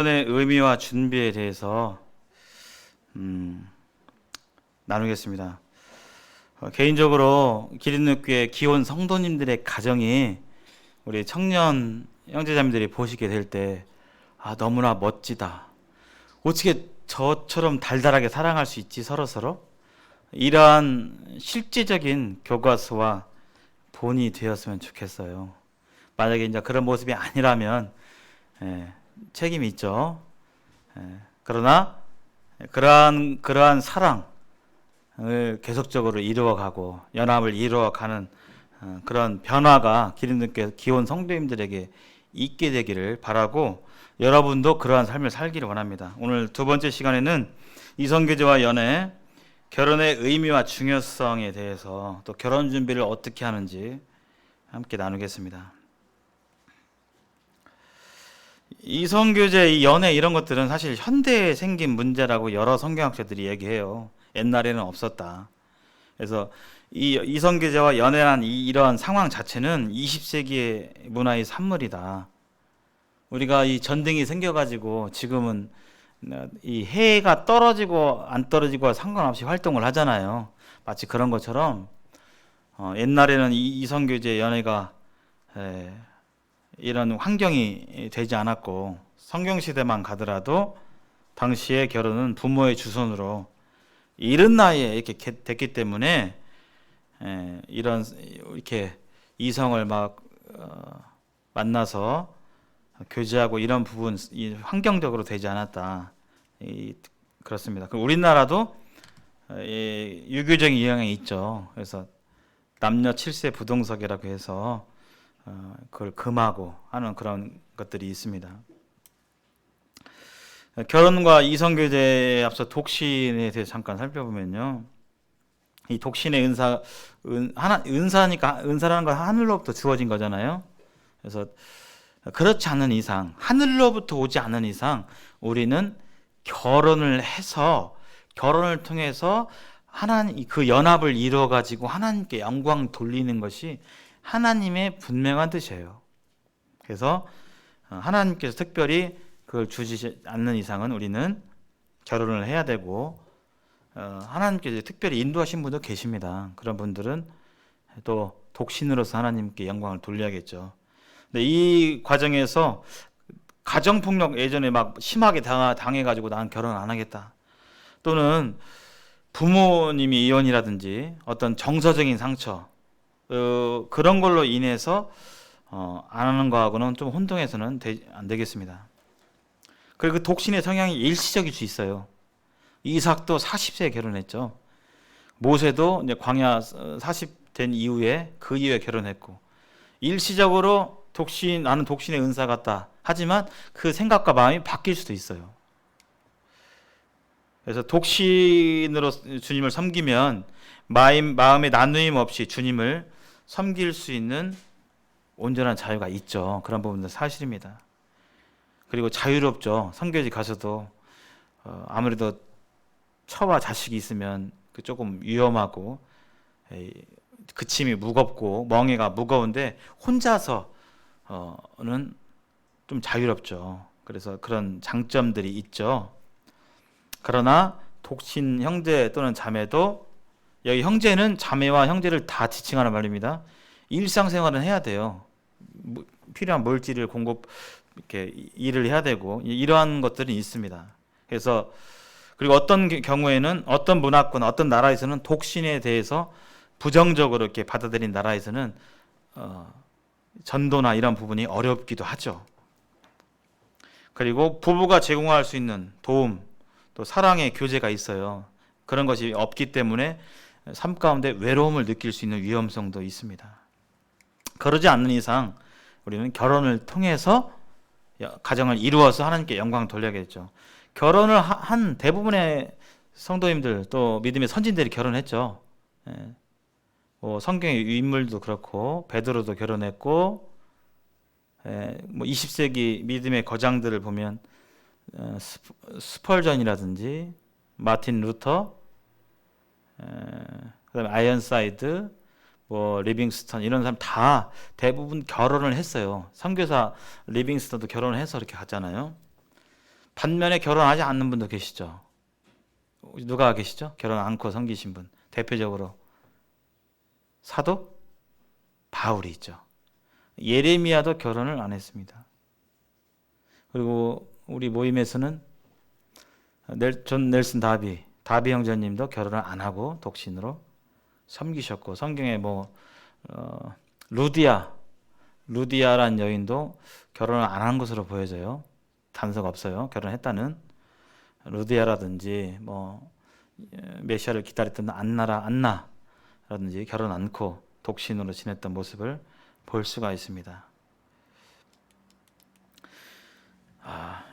결혼의 의미와 준비에 대해서 나누겠습니다. 개인적으로 기린누교회 기혼 성도님들의 가정이 우리 청년 형제자매들이 보시게 될 때 너무나 멋지다. 어떻게 저처럼 달달하게 사랑할 수 있지 서로서로? 이러한 실제적인 교과서와 본이 되었으면 좋겠어요. 만약에 이제 그런 모습이 아니라면 책임이 있죠. 그러나 그러한 사랑을 계속적으로 이루어가고 연합을 이루어가는 그런 변화가 기린누교회 기혼 성도님들에게 있게 되기를 바라고 여러분도 그러한 삶을 살기를 원합니다. 오늘 두 번째 시간에는 이성교제와 연애, 결혼의 의미와 중요성에 대해서 또 결혼 준비를 어떻게 하는지 함께 나누겠습니다. 이성교제, 이 연애 이런 것들은 사실 현대에 생긴 문제라고 여러 성경학자들이 얘기해요. 옛날에는 없었다. 그래서 이 이성교제와 연애란 이러한 상황 자체는 20세기의 문화의 산물이다. 우리가 이 전쟁이 생겨가지고 지금은 이 해가 떨어지고 안 떨어지고 상관없이 활동을 하잖아요. 마치 그런 것처럼 옛날에는 이성교제 연애가 이런 환경이 되지 않았고 성경시대만 가더라도 당시의 결혼은 부모의 주선으로 이른 나이에 이렇게 됐기 때문에 이런 이렇게 이성을 막 만나서 교제하고 이런 부분 환경적으로 되지 않았다. 그렇습니다. 우리나라도 유교적인 영향이 있죠. 그래서 남녀 7세 부동석이라고 해서 그걸 금하고 하는 그런 것들이 있습니다. 결혼과 이성교제에 앞서 독신에 대해서 잠깐 살펴보면요. 이 독신의 은사니까 은사라는 건 하늘로부터 주어진 거잖아요. 그래서 그렇지 않은 이상, 하늘로부터 오지 않은 이상 우리는 결혼을 해서 결혼을 통해서 하나님 그 연합을 이루어 가지고 하나님께 영광 돌리는 것이 하나님의 분명한 뜻이에요. 그래서 하나님께서 특별히 그걸 주지 않는 이상은 우리는 결혼을 해야 되고 하나님께서 특별히 인도하신 분도 계십니다. 그런 분들은 또 독신으로서 하나님께 영광을 돌려야겠죠. 근데 이 과정에서 가정폭력 예전에 막 심하게 당해가지고 난 결혼 안 하겠다. 또는 부모님이 이혼이라든지 어떤 정서적인 상처 그런 걸로 인해서 안 하는 거하고는 좀 혼동해서는 안 되겠습니다. 그리고 그 독신의 성향이 일시적일 수 있어요. 이삭도 40세에 결혼했죠. 모세도 이제 광야 40 된 이후에 그 이후에 결혼했고 일시적으로 나는 독신의 은사 같다. 하지만 그 생각과 마음이 바뀔 수도 있어요. 그래서 독신으로 주님을 섬기면 마음의 나누임 없이 주님을 섬길 수 있는 온전한 자유가 있죠. 그런 부분도 사실입니다. 그리고 자유롭죠. 선교지 가서도 아무래도 처와 자식이 있으면 조금 위험하고 그침이 무겁고 멍에가 무거운데 혼자서는 좀 자유롭죠. 그래서 그런 장점들이 있죠. 그러나 독신 형제 또는 자매도 여기 형제는 자매와 형제를 다 지칭하는 말입니다. 일상생활은 해야 돼요. 필요한 물질을 이렇게 일을 해야 되고 이러한 것들이 있습니다. 그래서 그리고 어떤 경우에는 어떤 문화권, 어떤 나라에서는 독신에 대해서 부정적으로 이렇게 받아들인 나라에서는 전도나 이런 부분이 어렵기도 하죠. 그리고 부부가 제공할 수 있는 도움, 또 사랑의 교제가 있어요. 그런 것이 없기 때문에 삶 가운데 외로움을 느낄 수 있는 위험성도 있습니다. 그러지 않는 이상 우리는 결혼을 통해서 가정을 이루어서 하나님께 영광 돌려야겠죠. 결혼을 한 대부분의 성도님들 또 믿음의 선진들이 결혼했죠. 성경의 인물도 그렇고 베드로도 결혼했고 20세기 믿음의 거장들을 보면 스펄전이라든지 마틴 루터, 그다음에 아이언사이드, 리빙스턴 이런 사람 다 대부분 결혼을 했어요. 선교사 리빙스턴도 결혼을 해서 이렇게 갔잖아요. 반면에 결혼하지 않는 분도 계시죠. 누가 계시죠? 결혼 않고 섬기신 분. 대표적으로 사도 바울이 있죠. 예레미야도 결혼을 안 했습니다. 그리고 우리 모임에서는 존 넬슨 다비 형제님도 결혼을 안 하고 독신으로 섬기셨고, 성경에 루디아란 여인도 결혼을 안 한 것으로 보여져요. 단서가 없어요. 결혼했다는. 루디아라든지 메시아를 기다렸던 안나라든지 결혼 않고 독신으로 지냈던 모습을 볼 수가 있습니다.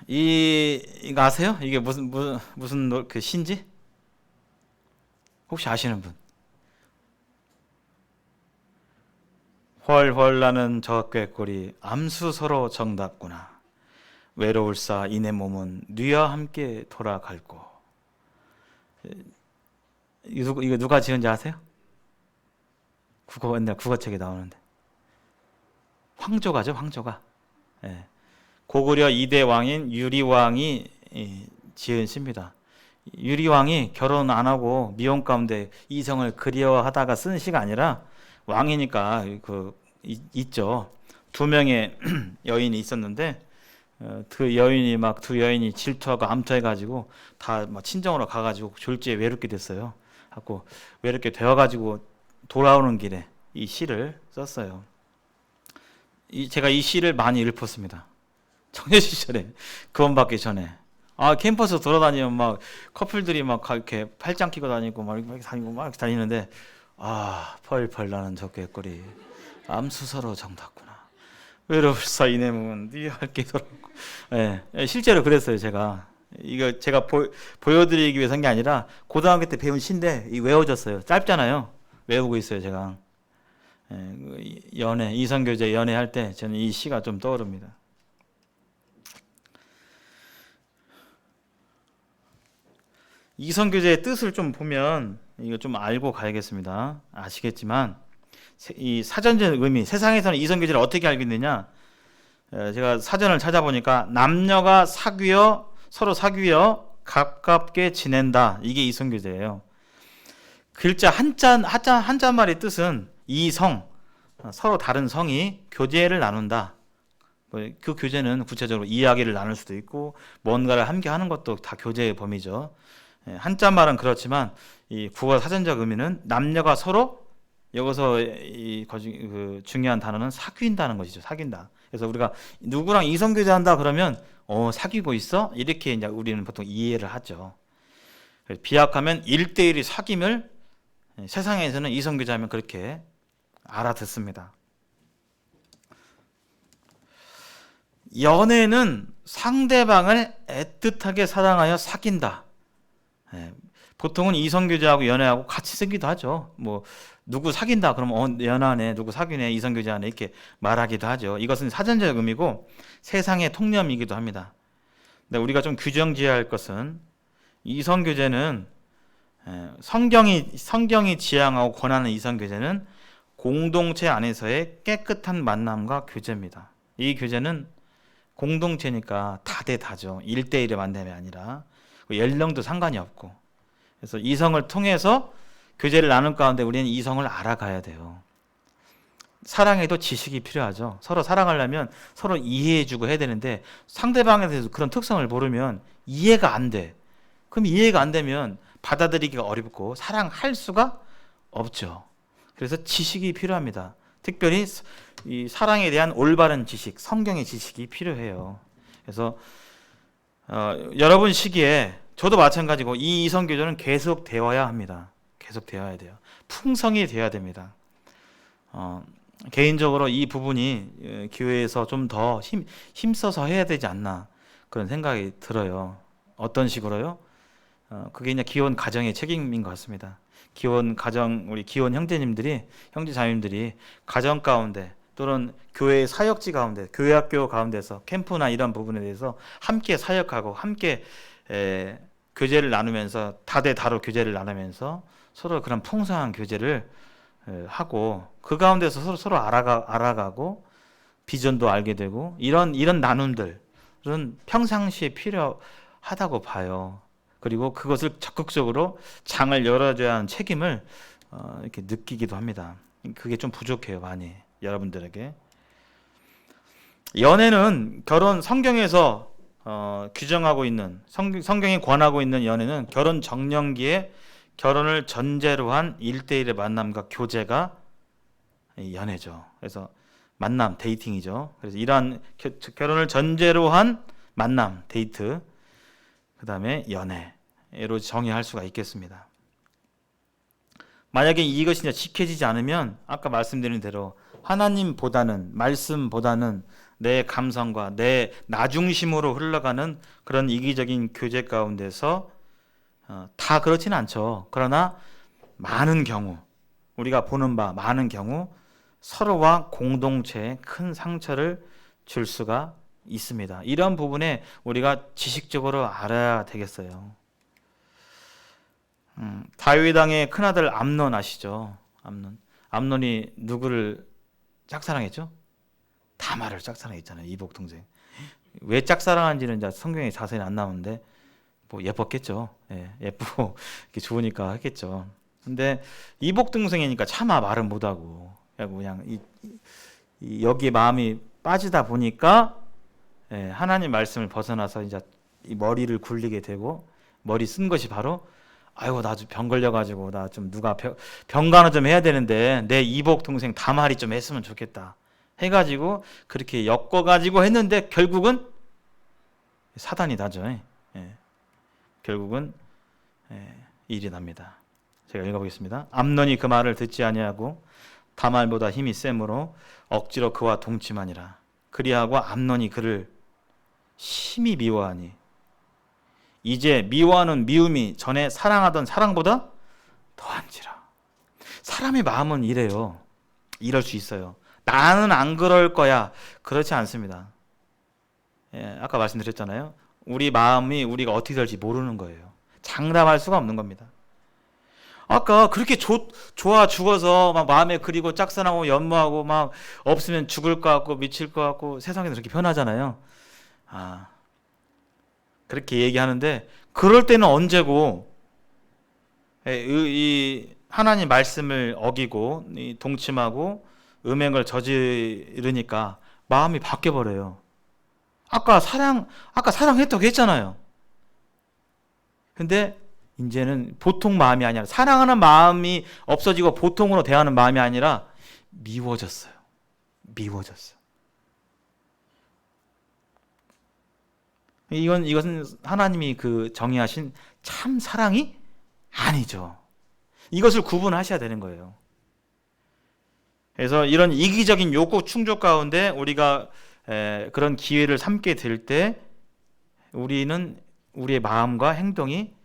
이거 아세요? 이게 무슨 그 시인지? 혹시 아시는 분? 훨훨 나는 저 꾀꼬리 암수 서로 정답구나. 외로울사 이내 몸은 뉘와 함께 돌아갈고. 이거 누가 지은지 아세요? 옛날 국어책에 나오는데. 황조가죠, 황조가. 예. 고구려 2대 왕인 유리왕이 지은 시입니다. 유리왕이 결혼 안 하고 미혼 가운데 이성을 그리워하다가 쓴 시가 아니라, 왕이니까 있죠. 2명의 여인이 있었는데 두 여인이 질투하고 암투해가지고 다 친정으로 가가지고 졸지에 외롭게 됐어요. 하고 외롭게 되어가지고 돌아오는 길에 이 시를 썼어요. 제가 이 시를 많이 읊었습니다. 청년 시절에 구원받기 전에. 캠퍼스 돌아다니면 커플들이 이렇게 팔짱 끼고 다니고 이렇게 다니는데, 펄펄 나는 저 꾀꼬리 암수서로 정답구나. 외로울사 이내 몸은 네 할게 돌아오고. 실제로 그랬어요. 제가 이거 보여드리기 위해서 한 게 아니라 고등학교 때 배운 시인데 외워졌어요. 짧잖아요. 외우고 있어요. 제가 이성교제 연애할 때 저는 이 시가 좀 떠오릅니다. 이성교제의 뜻을 좀 보면 이거 좀 알고 가야겠습니다. 아시겠지만 이 사전적 의미, 세상에서는 이성교제를 어떻게 알고 있느냐? 제가 사전을 찾아보니까 남녀가 서로 사귀어 가깝게 지낸다. 이게 이성교제예요. 글자 한자말의 뜻은 이성, 서로 다른 성이 교제를 나눈다. 그 교제는 구체적으로 이야기를 나눌 수도 있고 뭔가를 함께 하는 것도 다 교제의 범위죠. 한자말은 그렇지만 이 국어 사전적 의미는 남녀가 서로, 여기서 중요한 단어는 사귄다는 것이죠. 사귄다. 그래서 우리가 누구랑 이성교제한다 그러면 사귀고 있어? 이렇게 이제 우리는 보통 이해를 하죠. 비약하면 1대1이 사귐을 세상에서는 이성교제하면 그렇게 알아듣습니다. 연애는 상대방을 애틋하게 사랑하여 사귄다. 보통은 이성교제하고 연애하고 같이 쓰기도 하죠. 누구 사귄다 그러면 연하네, 누구 사귀네, 이성교제하네 이렇게 말하기도 하죠. 이것은 사전적 의미고 세상의 통념이기도 합니다. 근데 우리가 좀 규정지어야 할 것은 이성교제는 성경이 지향하고 권하는 이성교제는 공동체 안에서의 깨끗한 만남과 교제입니다. 이 교제는 공동체니까 다대다죠. 1대1의 만남이 아니라 연령도 상관이 없고, 그래서 이성을 통해서 교제를 나눌 가운데 우리는 이성을 알아가야 돼요. 사랑에도 지식이 필요하죠. 서로 사랑하려면 서로 이해해주고 해야 되는데 상대방에 대해서 그런 특성을 모르면 이해가 안 돼. 그럼 이해가 안 되면 받아들이기가 어렵고 사랑할 수가 없죠. 그래서 지식이 필요합니다. 특별히 이 사랑에 대한 올바른 지식, 성경의 지식이 필요해요. 그래서 여러분 시기에 저도 마찬가지고 이 이성교제는 계속 되어야 합니다. 계속 되어야 돼요. 풍성이 되어야 됩니다. 개인적으로 이 부분이 교회에서 좀 더 힘써서 해야 되지 않나 그런 생각이 들어요. 어떤 식으로요? 그게 이제 기혼 가정의 책임인 것 같습니다. 우리 기혼 형제자매님들이 가정 가운데 또는 교회 사역지 가운데, 교회 학교 가운데서 캠프나 이런 부분에 대해서 함께 사역하고 함께 교제를 나누면서 다대다로 교제를 나누면서 서로 그런 풍성한 교제를 하고 그 가운데서 서로 알아가고 비전도 알게 되고 이런 나눔들을 평상시에 필요하다고 봐요. 그리고 그것을 적극적으로 장을 열어줘야 하는 책임을 이렇게 느끼기도 합니다. 그게 좀 부족해요, 많이 여러분들에게. 연애는 결혼 성경에서 규정하고 있는 성경이 권하고 있는 연애는 결혼 정년기에 결혼을 전제로 한 1대1의 만남과 교제가 연애죠. 그래서 만남, 데이팅이죠. 그래서 이러한 결혼을 전제로 한 만남, 데이트, 그 다음에 연애로 정의할 수가 있겠습니다. 만약에 이것이 이제 지켜지지 않으면 아까 말씀드린 대로 하나님보다는, 말씀보다는 내 감성과 내 나중심으로 흘러가는 그런 이기적인 교제 가운데서 다 그렇지는 않죠. 그러나 많은 경우, 우리가 보는 바 많은 경우 서로와 공동체에 큰 상처를 줄 수가 있습니다. 이런 부분에 우리가 지식적으로 알아야 되겠어요. 다윗 왕의 큰아들 암논 아시죠? 암논이 누구를 짝사랑했죠? 다말을 짝사랑했잖아요. 이복 동생. 왜 짝사랑한지는 이제 성경에 자세히 안 나오는데 뭐 예뻤겠죠. 예, 예쁘고 이렇게 좋으니까 했겠죠. 근데 이복 동생이니까 차마 말은 못하고 그냥 여기에 마음이 빠지다 보니까 하나님 말씀을 벗어나서 이제 이 머리를 굴리게 되고 머리 쓴 것이 바로 아이고 나 좀 병 걸려가지고 나 좀 누가 병간호 좀 해야 되는데 내 이복 동생 다말이 좀 했으면 좋겠다 해가지고 그렇게 엮어가지고 했는데 결국은 사단이 나죠. 결국은 일이 납니다. 제가 읽어보겠습니다. 암논이 그 말을 듣지 아니하고 다말보다 힘이 세므로 억지로 그와 동침하니라. 그리하고 암논이 그를 심히 미워하니 이제 미워하는 미움이 전에 사랑하던 사랑보다 더한지라. 사람의 마음은 이래요. 이럴 수 있어요. 나는 안 그럴 거야. 그렇지 않습니다. 아까 말씀드렸잖아요. 우리 마음이 우리가 어떻게 될지 모르는 거예요. 장담할 수가 없는 겁니다. 아까 그렇게 좋아 죽어서 막 마음에 그리고 짝사랑하고 연모하고 막 없으면 죽을 것 같고 미칠 것 같고 세상에서 그렇게 변하잖아요. 그렇게 얘기하는데 그럴 때는 언제고 이 하나님 말씀을 어기고 동침하고 음행을 저지르니까 마음이 바뀌어 버려요. 아까 사랑했다고 했잖아요. 근데 이제는 보통 마음이 아니라 사랑하는 마음이 없어지고 보통으로 대하는 마음이 아니라 미워졌어요. 이것은 하나님이 그 정의하신 참 사랑이 아니죠. 이것을 구분하셔야 되는 거예요. 그래서 이런 이기적인 욕구 충족 가운데 우리가 그런 기회를 삼게 될 때 우리는 우리의 마음과 행동이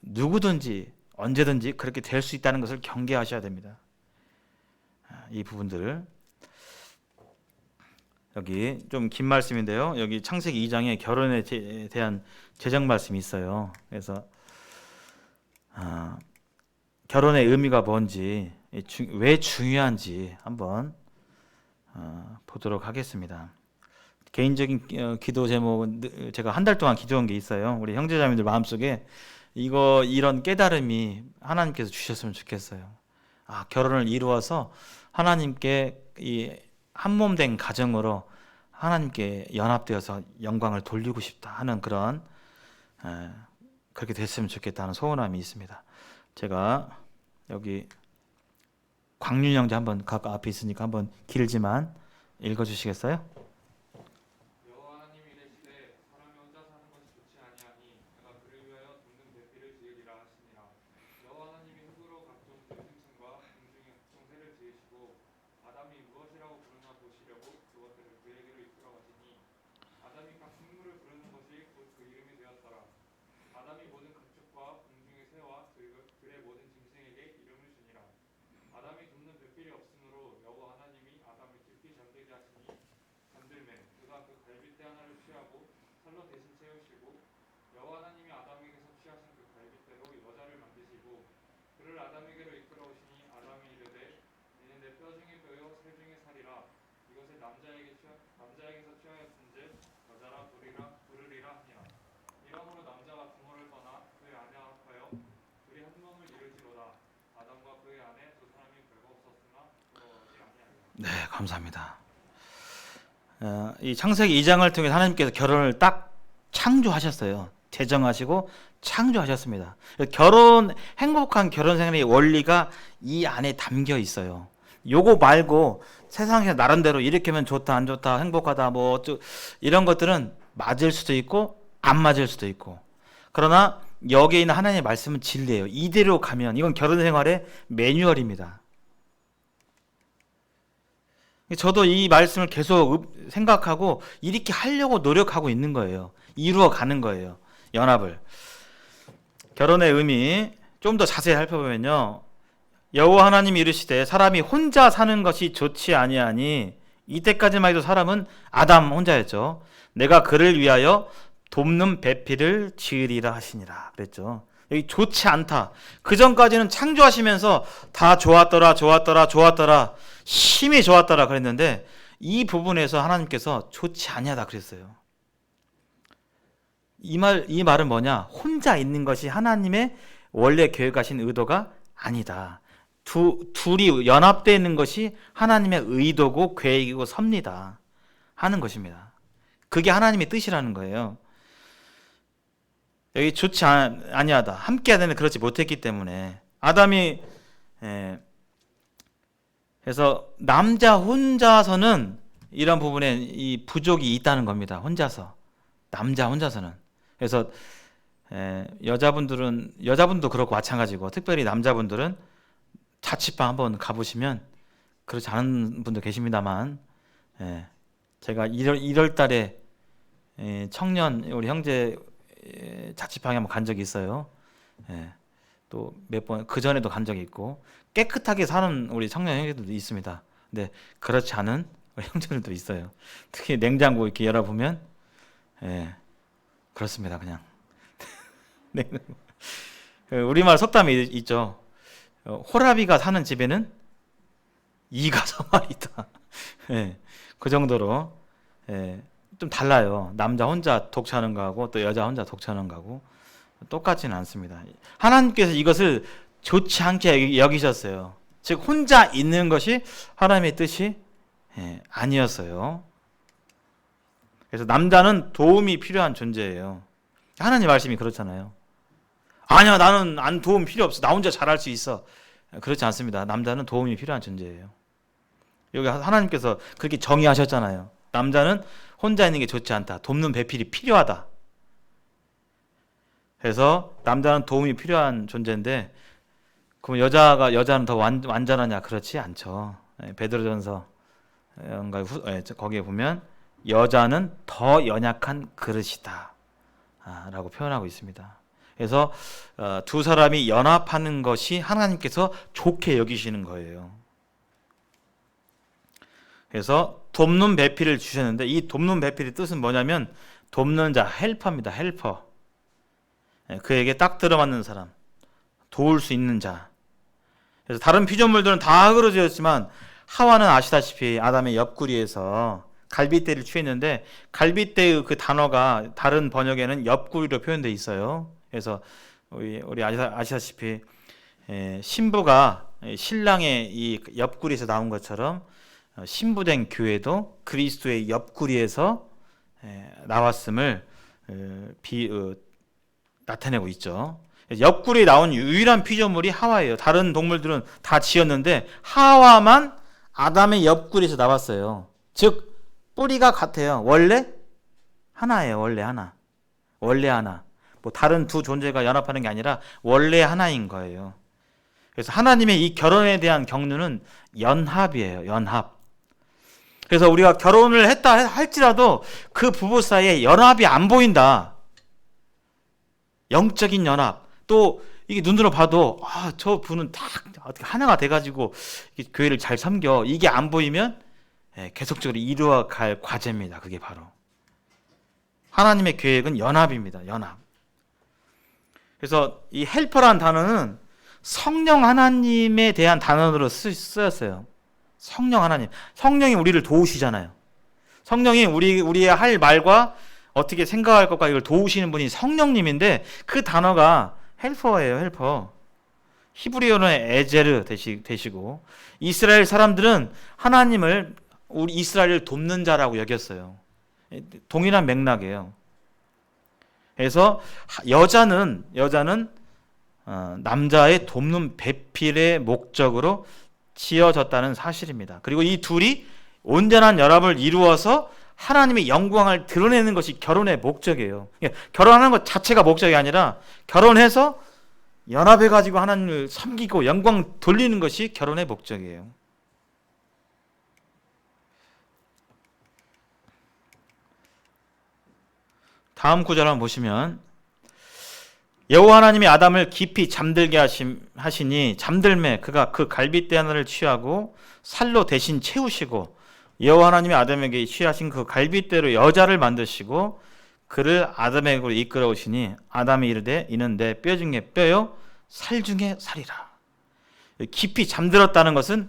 누구든지 언제든지 그렇게 될 수 있다는 것을 경계하셔야 됩니다. 이 부분들을 여기 좀 긴 말씀인데요. 여기 창세기 2장에 결혼에 대한 제정 말씀이 있어요. 그래서 결혼의 의미가 뭔지 왜 중요한지 한번 보도록 하겠습니다. 개인적인 기도 제목은 제가 한 달 동안 기도한 게 있어요. 우리 형제자매들 마음속에 이런 깨달음이 하나님께서 주셨으면 좋겠어요. 결혼을 이루어서 하나님께 이 한몸된 가정으로 하나님께 연합되어서 영광을 돌리고 싶다 하는 그런 그렇게 됐으면 좋겠다는 소원함이 있습니다. 제가 여기 광윤 형제 한번 각 앞에 있으니까 한번 길지만 읽어주시겠어요? 네, 감사합니다. 이 창세기 2장을 통해 하나님께서 결혼을 딱 창조하셨어요. 제정하시고 창조하셨습니다. 행복한 결혼 생활의 원리가 이 안에 담겨 있어요. 요거 말고 세상에서 나름대로 이렇게 하면 좋다, 안 좋다, 행복하다, 뭐 이런 것들은 맞을 수도 있고 안 맞을 수도 있고. 그러나 여기에 있는 하나님의 말씀은 진리예요. 이대로 가면 이건 결혼 생활의 매뉴얼입니다. 저도 이 말씀을 계속 생각하고 이렇게 하려고 노력하고 있는 거예요. 이루어 가는 거예요. 연합을. 결혼의 의미 좀 더 자세히 살펴보면요. 여호와 하나님이 이르시되 사람이 혼자 사는 것이 좋지 아니하니, 이때까지만 해도 사람은 아담 혼자였죠. 내가 그를 위하여 돕는 배필을 지으리라 하시니라 그랬죠. 여기 좋지 않다. 그 전까지는 창조하시면서 다 좋았더라, 심히 좋았더라 그랬는데 이 부분에서 하나님께서 좋지 아니하다 그랬어요. 이 말은 뭐냐? 혼자 있는 것이 하나님의 원래 계획하신 의도가 아니다. 둘이 연합되어 있는 것이 하나님의 의도고 계획이고 섭니다 하는 것입니다. 그게 하나님의 뜻이라는 거예요. 여기 좋지 아니하다. 함께 하다는 그렇지 못했기 때문에 아담이 그래서 남자 혼자서는 이런 부분에 이 부족이 있다는 겁니다. 남자 혼자서는. 그래서 여자분도 그렇고 마찬가지고, 특별히 남자분들은 자취방 한번 가보시면 그렇지 않은 분도 계십니다만, 제가 1월 달에 청년 우리 형제 자취방에 한번 간 적이 있어요. 또 몇 번 그 전에도 간 적이 있고, 깨끗하게 사는 우리 청년 형제들도 있습니다. 근데 그렇지 않은 우리 형제들도 있어요. 특히 냉장고 이렇게 열어보면 그렇습니다. 그냥 우리말 속담이 있죠. 호라비가 사는 집에는 이가 서말이다. 그 정도로 좀 달라요. 남자 혼자 독차하는 거하고 또 여자 혼자 독차하는 거하고 똑같지는 않습니다. 하나님께서 이것을 좋지 않게 여기셨어요. 즉 혼자 있는 것이 하나님의 뜻이 아니었어요. 그래서 남자는 도움이 필요한 존재예요. 하나님 말씀이 그렇잖아요. 아니야, 나는 도움 필요 없어. 나 혼자 잘할 수 있어. 그렇지 않습니다. 남자는 도움이 필요한 존재예요. 여기 하나님께서 그렇게 정의하셨잖아요. 남자는 혼자 있는 게 좋지 않다. 돕는 배필이 필요하다. 그래서 남자는 도움이 필요한 존재인데, 그럼 여자는 더 완전하냐? 그렇지 않죠. 베드로전서 거기에 보면 여자는 더 연약한 그릇이다 라고 표현하고 있습니다. 그래서 두 사람이 연합하는 것이 하나님께서 좋게 여기시는 거예요. 그래서 돕는 배필을 주셨는데, 이 돕는 배필의 뜻은 뭐냐면 돕는 자, 헬퍼입니다. 헬퍼. 그에게 딱 들어맞는 사람, 도울 수 있는 자. 그래서 다른 피조물들은 다 흙으로 지었지만 하와는 아시다시피 아담의 옆구리에서 갈빗대를 취했는데, 갈빗대의 그 단어가 다른 번역에는 옆구리로 표현되어 있어요. 그래서 우리 아시다시피 신부가 신랑의 이 옆구리에서 나온 것처럼 신부된 교회도 그리스도의 옆구리에서 나왔음을 나타내고 있죠. 옆구리에 나온 유일한 피조물이 하와예요. 다른 동물들은 다 지었는데 하와만 아담의 옆구리에서 나왔어요. 즉 뿌리가 같아요. 원래 하나예요. 원래 하나. 뭐 다른 두 존재가 연합하는 게 아니라 원래 하나인 거예요. 그래서 하나님의 이 결혼에 대한 경륜은 연합이에요. 연합. 그래서 우리가 결혼을 했다 할지라도 그 부부 사이에 연합이 안 보인다. 영적인 연합. 또 이게 눈으로 봐도 저 분은 딱 하나가 돼가지고 교회를 잘 섬겨. 이게 안 보이면 계속적으로 이루어갈 과제입니다. 그게 바로 하나님의 계획은 연합입니다. 연합. 그래서 이 헬퍼라는 단어는 성령 하나님에 대한 단어로 쓰였어요. 성령 하나님. 성령이 우리를 도우시잖아요. 성령이 우리의 할 말과 어떻게 생각할 것과 이걸 도우시는 분이 성령님인데, 그 단어가 헬퍼예요. 헬퍼. 히브리어는 에제르 되시고, 이스라엘 사람들은 하나님을 우리 이스라엘을 돕는 자라고 여겼어요. 동일한 맥락이에요. 그래서 여자는 남자의 돕는 배필의 목적으로 지어졌다는 사실입니다. 그리고 이 둘이 온전한 연합을 이루어서 하나님의 영광을 드러내는 것이 결혼의 목적이에요. 결혼하는 것 자체가 목적이 아니라 결혼해서 연합해가지고 하나님을 섬기고 영광 돌리는 것이 결혼의 목적이에요. 다음 구절 한번 보시면, 여호와 하나님이 아담을 깊이 잠들게 하시니 잠들매 그가 그 갈빗대 하나를 취하고 살로 대신 채우시고, 여호와 하나님이 아담에게 취하신 그 갈빗대로 여자를 만드시고 그를 아담에게로 이끌어 오시니 아담이 이르되 이는 내 뼈 중에 뼈요 살 중에 살이라. 깊이 잠들었다는 것은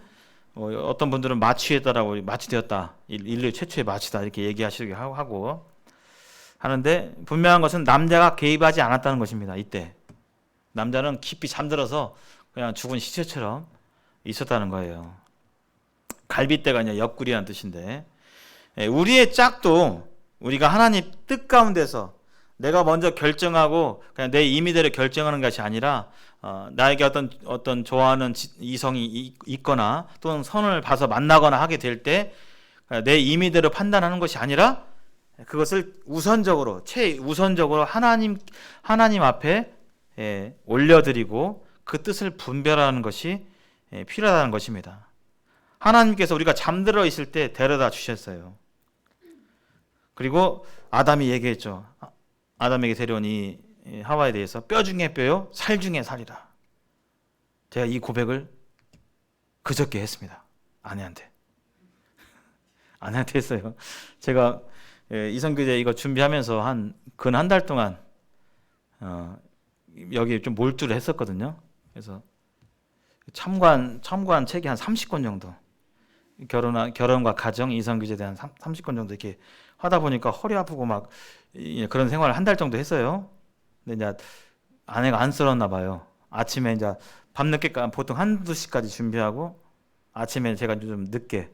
어떤 분들은 마취했다라고, 마취되었다, 인류 최초의 마취다 이렇게 얘기하시기도 하고 하는데, 분명한 것은 남자가 개입하지 않았다는 것입니다. 이때 남자는 깊이 잠들어서 그냥 죽은 시체처럼 있었다는 거예요. 갈빗대가 아니라 옆구리라는 뜻인데, 우리의 짝도 우리가 하나님 뜻 가운데서 내가 먼저 결정하고 그냥 내 임의대로 결정하는 것이 아니라, 나에게 어떤 좋아하는 이성이 있거나 또는 선을 봐서 만나거나 하게 될 때 내 임의대로 판단하는 것이 아니라 그것을 최우선적으로 하나님 앞에 올려드리고 그 뜻을 분별하는 것이 필요하다는 것입니다. 하나님께서 우리가 잠들어 있을 때 데려다 주셨어요. 그리고 아담이 얘기했죠. 아담에게 데려온 이 하와에 대해서 뼈 중에 뼈요 살 중에 살이라. 제가 이 고백을 그저께 했습니다. 아내한테 했어요. 제가 이성교제 이거 준비하면서 근 한 달 동안 여기 좀 몰두를 했었거든요. 그래서 참고한 책이 한 30권 정도, 결혼과 가정, 이성교제에 대한 30권 정도 이렇게 하다 보니까 허리 아프고 막 그런 생활을 한 달 정도 했어요. 근데 이제 아내가 안쓰러웠나 봐요. 아침에 이제 밤늦게까지 보통 1-2시까지 준비하고 아침에 제가 좀 늦게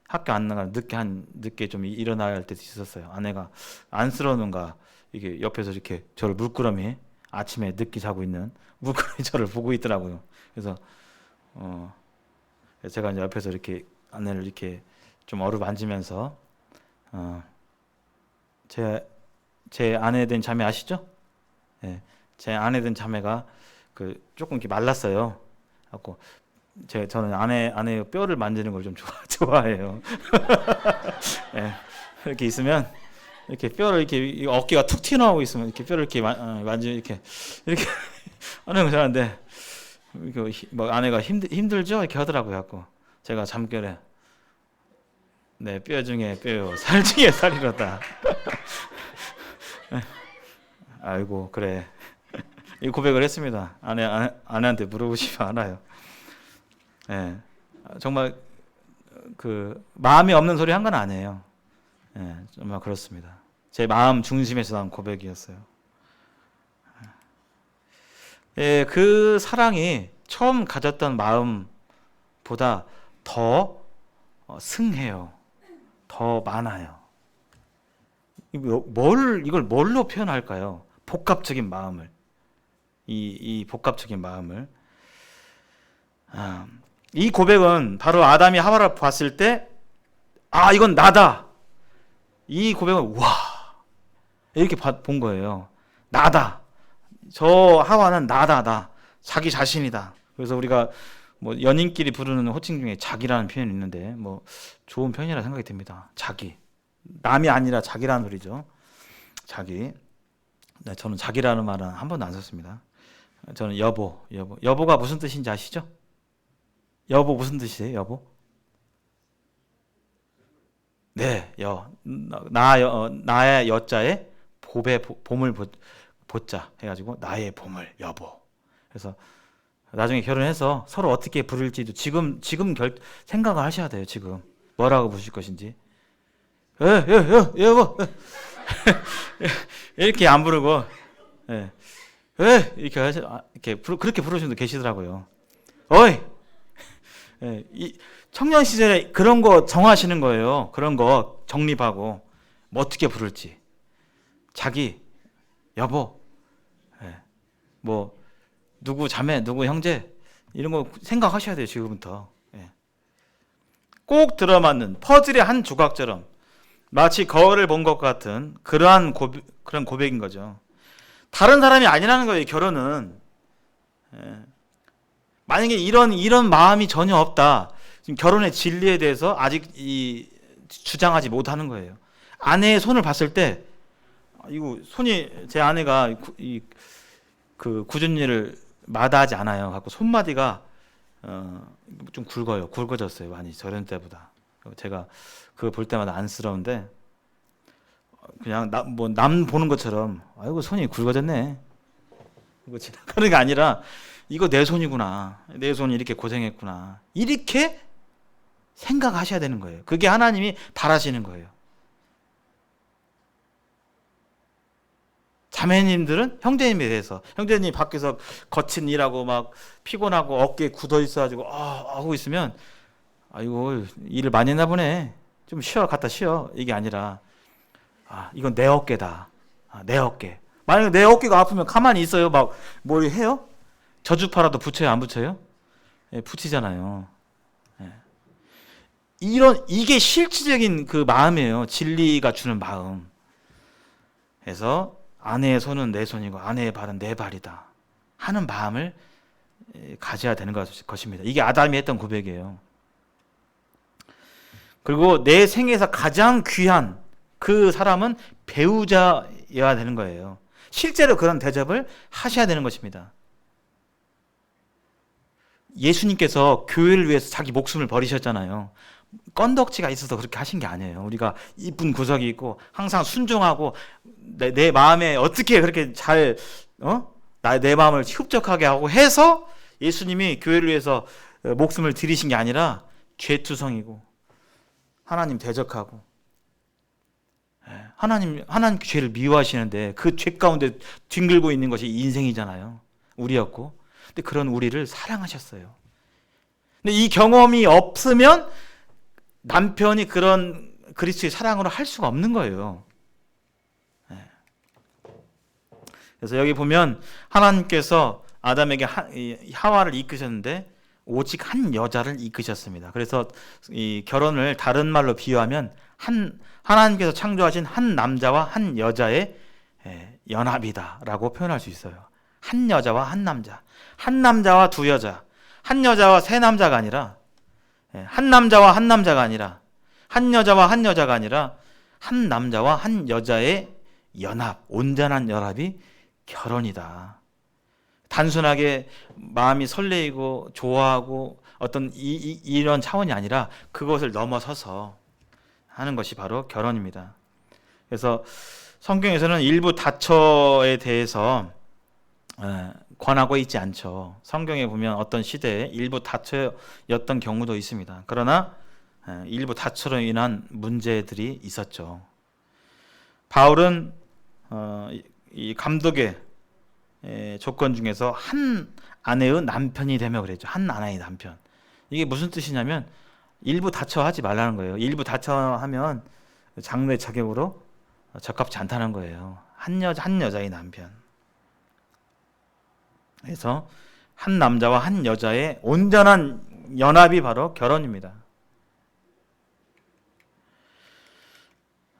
학교 안 나가 늦게 좀 일어나야 할 때도 있었어요. 아내가 안쓰러운가 이게 옆에서 이렇게 저를 물끄러미, 아침에 늦게 자고 있는 물끄러미 저를 보고 있더라고요. 그래서 제가 이제 옆에서 이렇게 아내를 이렇게 좀 어루만지면서 제 아내 된 자매 아시죠? 네, 제 아내 된 자매가 조금 이렇게 말랐어요. 갖고 저는 아내의 뼈를 만지는 걸 좀 좋아해요. 네, 이렇게 있으면 이렇게 뼈를 이렇게 어깨가 툭 튀어나오고 있으면 이렇게 뼈를 이렇게 만지면 이렇게 하는 거 좋아하는데, 뭐 아내가 힘들죠? 이렇게 하더라고요. 갖고 제가 잠결에 네, 뼈 중에 뼈요 살 중에 살이로다. 아이고 그래. 이 고백을 했습니다. 아내한테 물어보시면 알아요. 예, 정말 마음이 없는 소리 한 건 아니에요. 예, 정말 그렇습니다. 제 마음 중심에서 나온 고백이었어요. 예, 그 사랑이 처음 가졌던 마음보다 더 승해요. 더 많아요. 이걸 뭘로 표현할까요? 복합적인 마음을. 이 복합적인 마음을. 이 고백은 바로 아담이 하와를 봤을 때, 이건 나다. 이 고백은 와 이렇게 본 거예요. 나다. 저 하와는 나다. 나 자기 자신이다. 그래서 우리가 뭐 연인끼리 부르는 호칭 중에 자기라는 표현이 있는데 뭐 좋은 표현이라 생각이 듭니다. 자기. 남이 아니라 자기라는 소리죠. 자기. 네, 저는 자기라는 말은 한 번도 안 썼습니다. 저는 여보가 무슨 뜻인지 아시죠? 여보 무슨 뜻이에요? 여보? 네, 나의 여자에 봄을 보자 해가지고 나의 봄을 여보. 그래서 나중에 결혼해서 서로 어떻게 부를지도 지금 생각을 하셔야 돼요. 지금 뭐라고 부르실 것인지. 여보. 이렇게 안 부르고, 이렇게 그렇게 부르시는 분도 계시더라고요. 어이, 예, 이 청년 시절에 그런 거 정하시는 거예요. 그런 거 정립하고 뭐 어떻게 부를지. 자기, 여보, 예, 뭐 누구 자매, 누구 형제 이런 거 생각하셔야 돼요. 지금부터. 예. 꼭 들어맞는 퍼즐의 한 조각처럼 마치 거울을 본 것 같은 그런 고백인 거죠. 다른 사람이 아니라는 거예요. 결혼은. 예. 만약에 이런 마음이 전혀 없다. 지금 결혼의 진리에 대해서 아직 주장하지 못하는 거예요. 아내의 손을 봤을 때 이거 손이 제 아내가 그 굳은 일을 마다하지 않아요. 갖고 손마디가 좀 굵어졌어요. 많이 저런 때보다. 제가 그거 볼 때마다 안쓰러운데 그냥 남 보는 것처럼 아이고 손이 굵어졌네. 이거 지나가는 게 아니라 이거 내 손이구나. 내 손이 이렇게 고생했구나. 이렇게 생각하셔야 되는 거예요. 그게 하나님이 바라시는 거예요. 자매님들은 형제님에 대해서 형제님 밖에서 거친 일하고 막 피곤하고 어깨에 굳어 있어가지고 하고 있으면 아이고 일을 많이 했나 보네. 좀 갔다 쉬어. 이게 아니라 이건 내 어깨다. 내 어깨. 만약에 내 어깨가 아프면 가만히 있어요. 막 뭘 해요? 저주파라도 붙여요? 안 붙여요? 예, 붙이잖아요. 예. 이게 실질적인 그 마음이에요. 진리가 주는 마음. 그래서 아내의 손은 내 손이고 아내의 발은 내 발이다 하는 마음을 가져야 되는 것입니다. 이게 아담이 했던 고백이에요. 그리고 내 생에서 가장 귀한 그 사람은 배우자여야 되는 거예요. 실제로 그런 대접을 하셔야 되는 것입니다. 예수님께서 교회를 위해서 자기 목숨을 버리셨잖아요. 건덕지가 있어서 그렇게 하신 게 아니에요. 우리가 이쁜 구석이 있고 항상 순종하고 내 마음에 어떻게 그렇게 잘 내 마음을 흡족하게 하고 해서 예수님이 교회를 위해서 목숨을 들이신 게 아니라 죄투성이고 하나님 대적하고 하나님 죄를 미워하시는데 그 죄 가운데 뒹굴고 있는 것이 인생이잖아요. 우리였고. 근데 그런 우리를 사랑하셨어요. 근데 이 경험이 없으면 남편이 그런 그리스도의 사랑으로 할 수가 없는 거예요. 그래서 여기 보면 하나님께서 아담에게 하와를 이끄셨는데 오직 한 여자를 이끄셨습니다. 그래서 이 결혼을 다른 말로 비유하면 하나님께서 창조하신 한 남자와 한 여자의 연합이다라고 표현할 수 있어요. 한 여자와 한 남자, 한 남자와 두 여자, 한 여자와 세 남자가 아니라 한 남자와 한 남자가 아니라 한 여자와 한 여자가 아니라 한 남자와 한 여자의 연합, 온전한 연합이 결혼이다. 단순하게 마음이 설레이고 좋아하고 어떤 이런 차원이 아니라 그것을 넘어서서 하는 것이 바로 결혼입니다. 그래서 성경에서는 일부 다처에 대해서 권하고 있지 않죠. 성경에 보면 어떤 시대에 일부 다처였던 경우도 있습니다. 그러나 일부 다처로 인한 문제들이 있었죠. 바울은 이 감독의 조건 중에서 한 아내의 남편이 되며 그랬죠. 한 아내의 남편. 이게 무슨 뜻이냐면 일부 다처하지 말라는 거예요. 일부 다처하면 장로의 자격으로 적합지 않다는 거예요. 한 여자의 남편. 그래서 한 남자와 한 여자의 온전한 연합이 바로 결혼입니다.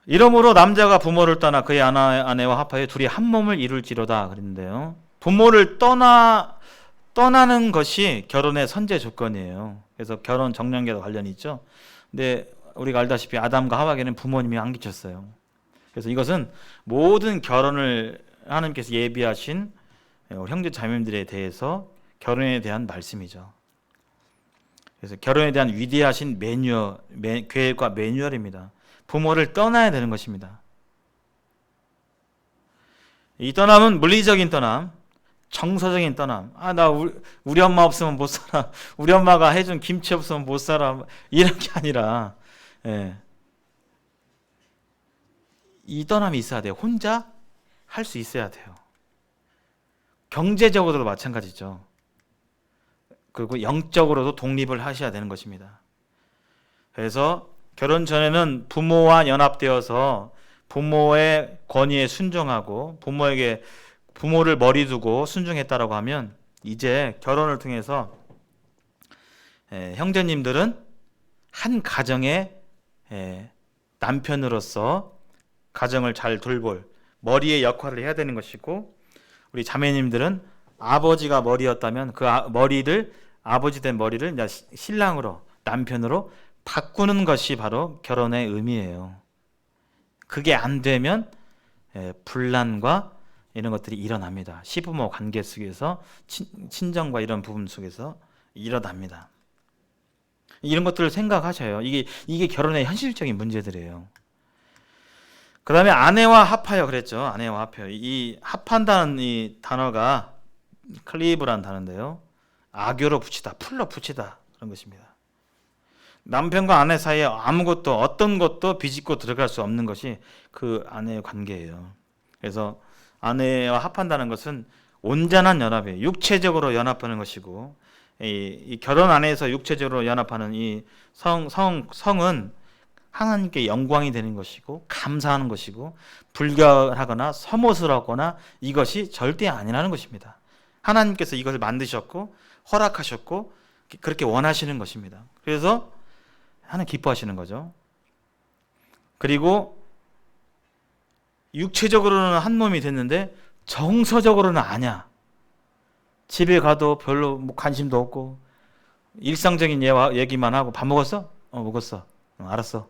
이러므로 남자가 부모를 떠나 그의 아내와 합하여 둘이 한 몸을 이룰지로다 그랬는데요. 부모를 떠나는 것이 결혼의 선제 조건이에요. 그래서 결혼 정령계도 관련이 있죠. 근데 우리가 알다시피 아담과 하와에게는 부모님이 안 계셨어요. 그래서 이것은 모든 결혼을 하나님께서 예비하신 형제 자매들에 대해서 결혼에 대한 말씀이죠. 그래서 결혼에 대한 위대하신 계획과 매뉴얼입니다. 부모를 떠나야 되는 것입니다. 이 떠남은 물리적인 떠남, 정서적인 떠남. 나 우리 엄마 없으면 못 살아. 우리 엄마가 해준 김치 없으면 못 살아. 이런 게 아니라 이 떠남이 있어야 돼요. 혼자 할 수 있어야 돼요. 경제적으로도 마찬가지죠. 그리고 영적으로도 독립을 하셔야 되는 것입니다. 그래서 결혼 전에는 부모와 연합되어서 부모의 권위에 순종하고 부모를 머리 두고 순종했다라고 하면 이제 결혼을 통해서 형제님들은 한 가정의 남편으로서 가정을 잘 돌볼 머리의 역할을 해야 되는 것이고, 우리 자매님들은 아버지가 머리였다면 그 머리를, 아버지 된 머리를 이제 신랑으로, 남편으로 바꾸는 것이 바로 결혼의 의미예요. 그게 안 되면 분란과 이런 것들이 일어납니다. 시부모 관계 속에서, 친정과 이런 부분 속에서 일어납니다. 이런 것들을 생각하셔요. 이게 결혼의 현실적인 문제들이에요. 그 다음에 아내와 합하여 그랬죠. 아내와 합하여. 이 합한다는 이 단어가 클리브라는 단어인데요. 악교로 붙이다, 풀로 붙이다, 그런 것입니다. 남편과 아내 사이에 아무것도, 어떤 것도 비집고 들어갈 수 없는 것이 그 아내의 관계예요. 그래서 아내와 합한다는 것은 온전한 연합이에요. 육체적으로 연합하는 것이고, 이 결혼 안에서 육체적으로 연합하는 이 성은 하나님께 영광이 되는 것이고 감사하는 것이고 불결하거나 서모스럽거나 이것이 절대 아니라는 것입니다. 하나님께서 이것을 만드셨고 허락하셨고 그렇게 원하시는 것입니다. 그래서 하나님 기뻐하시는 거죠. 그리고 육체적으로는 한 몸이 됐는데 정서적으로는 아니야. 집에 가도 별로 관심도 없고 일상적인 얘기만 하고, 밥 먹었어? 먹었어. 알았어.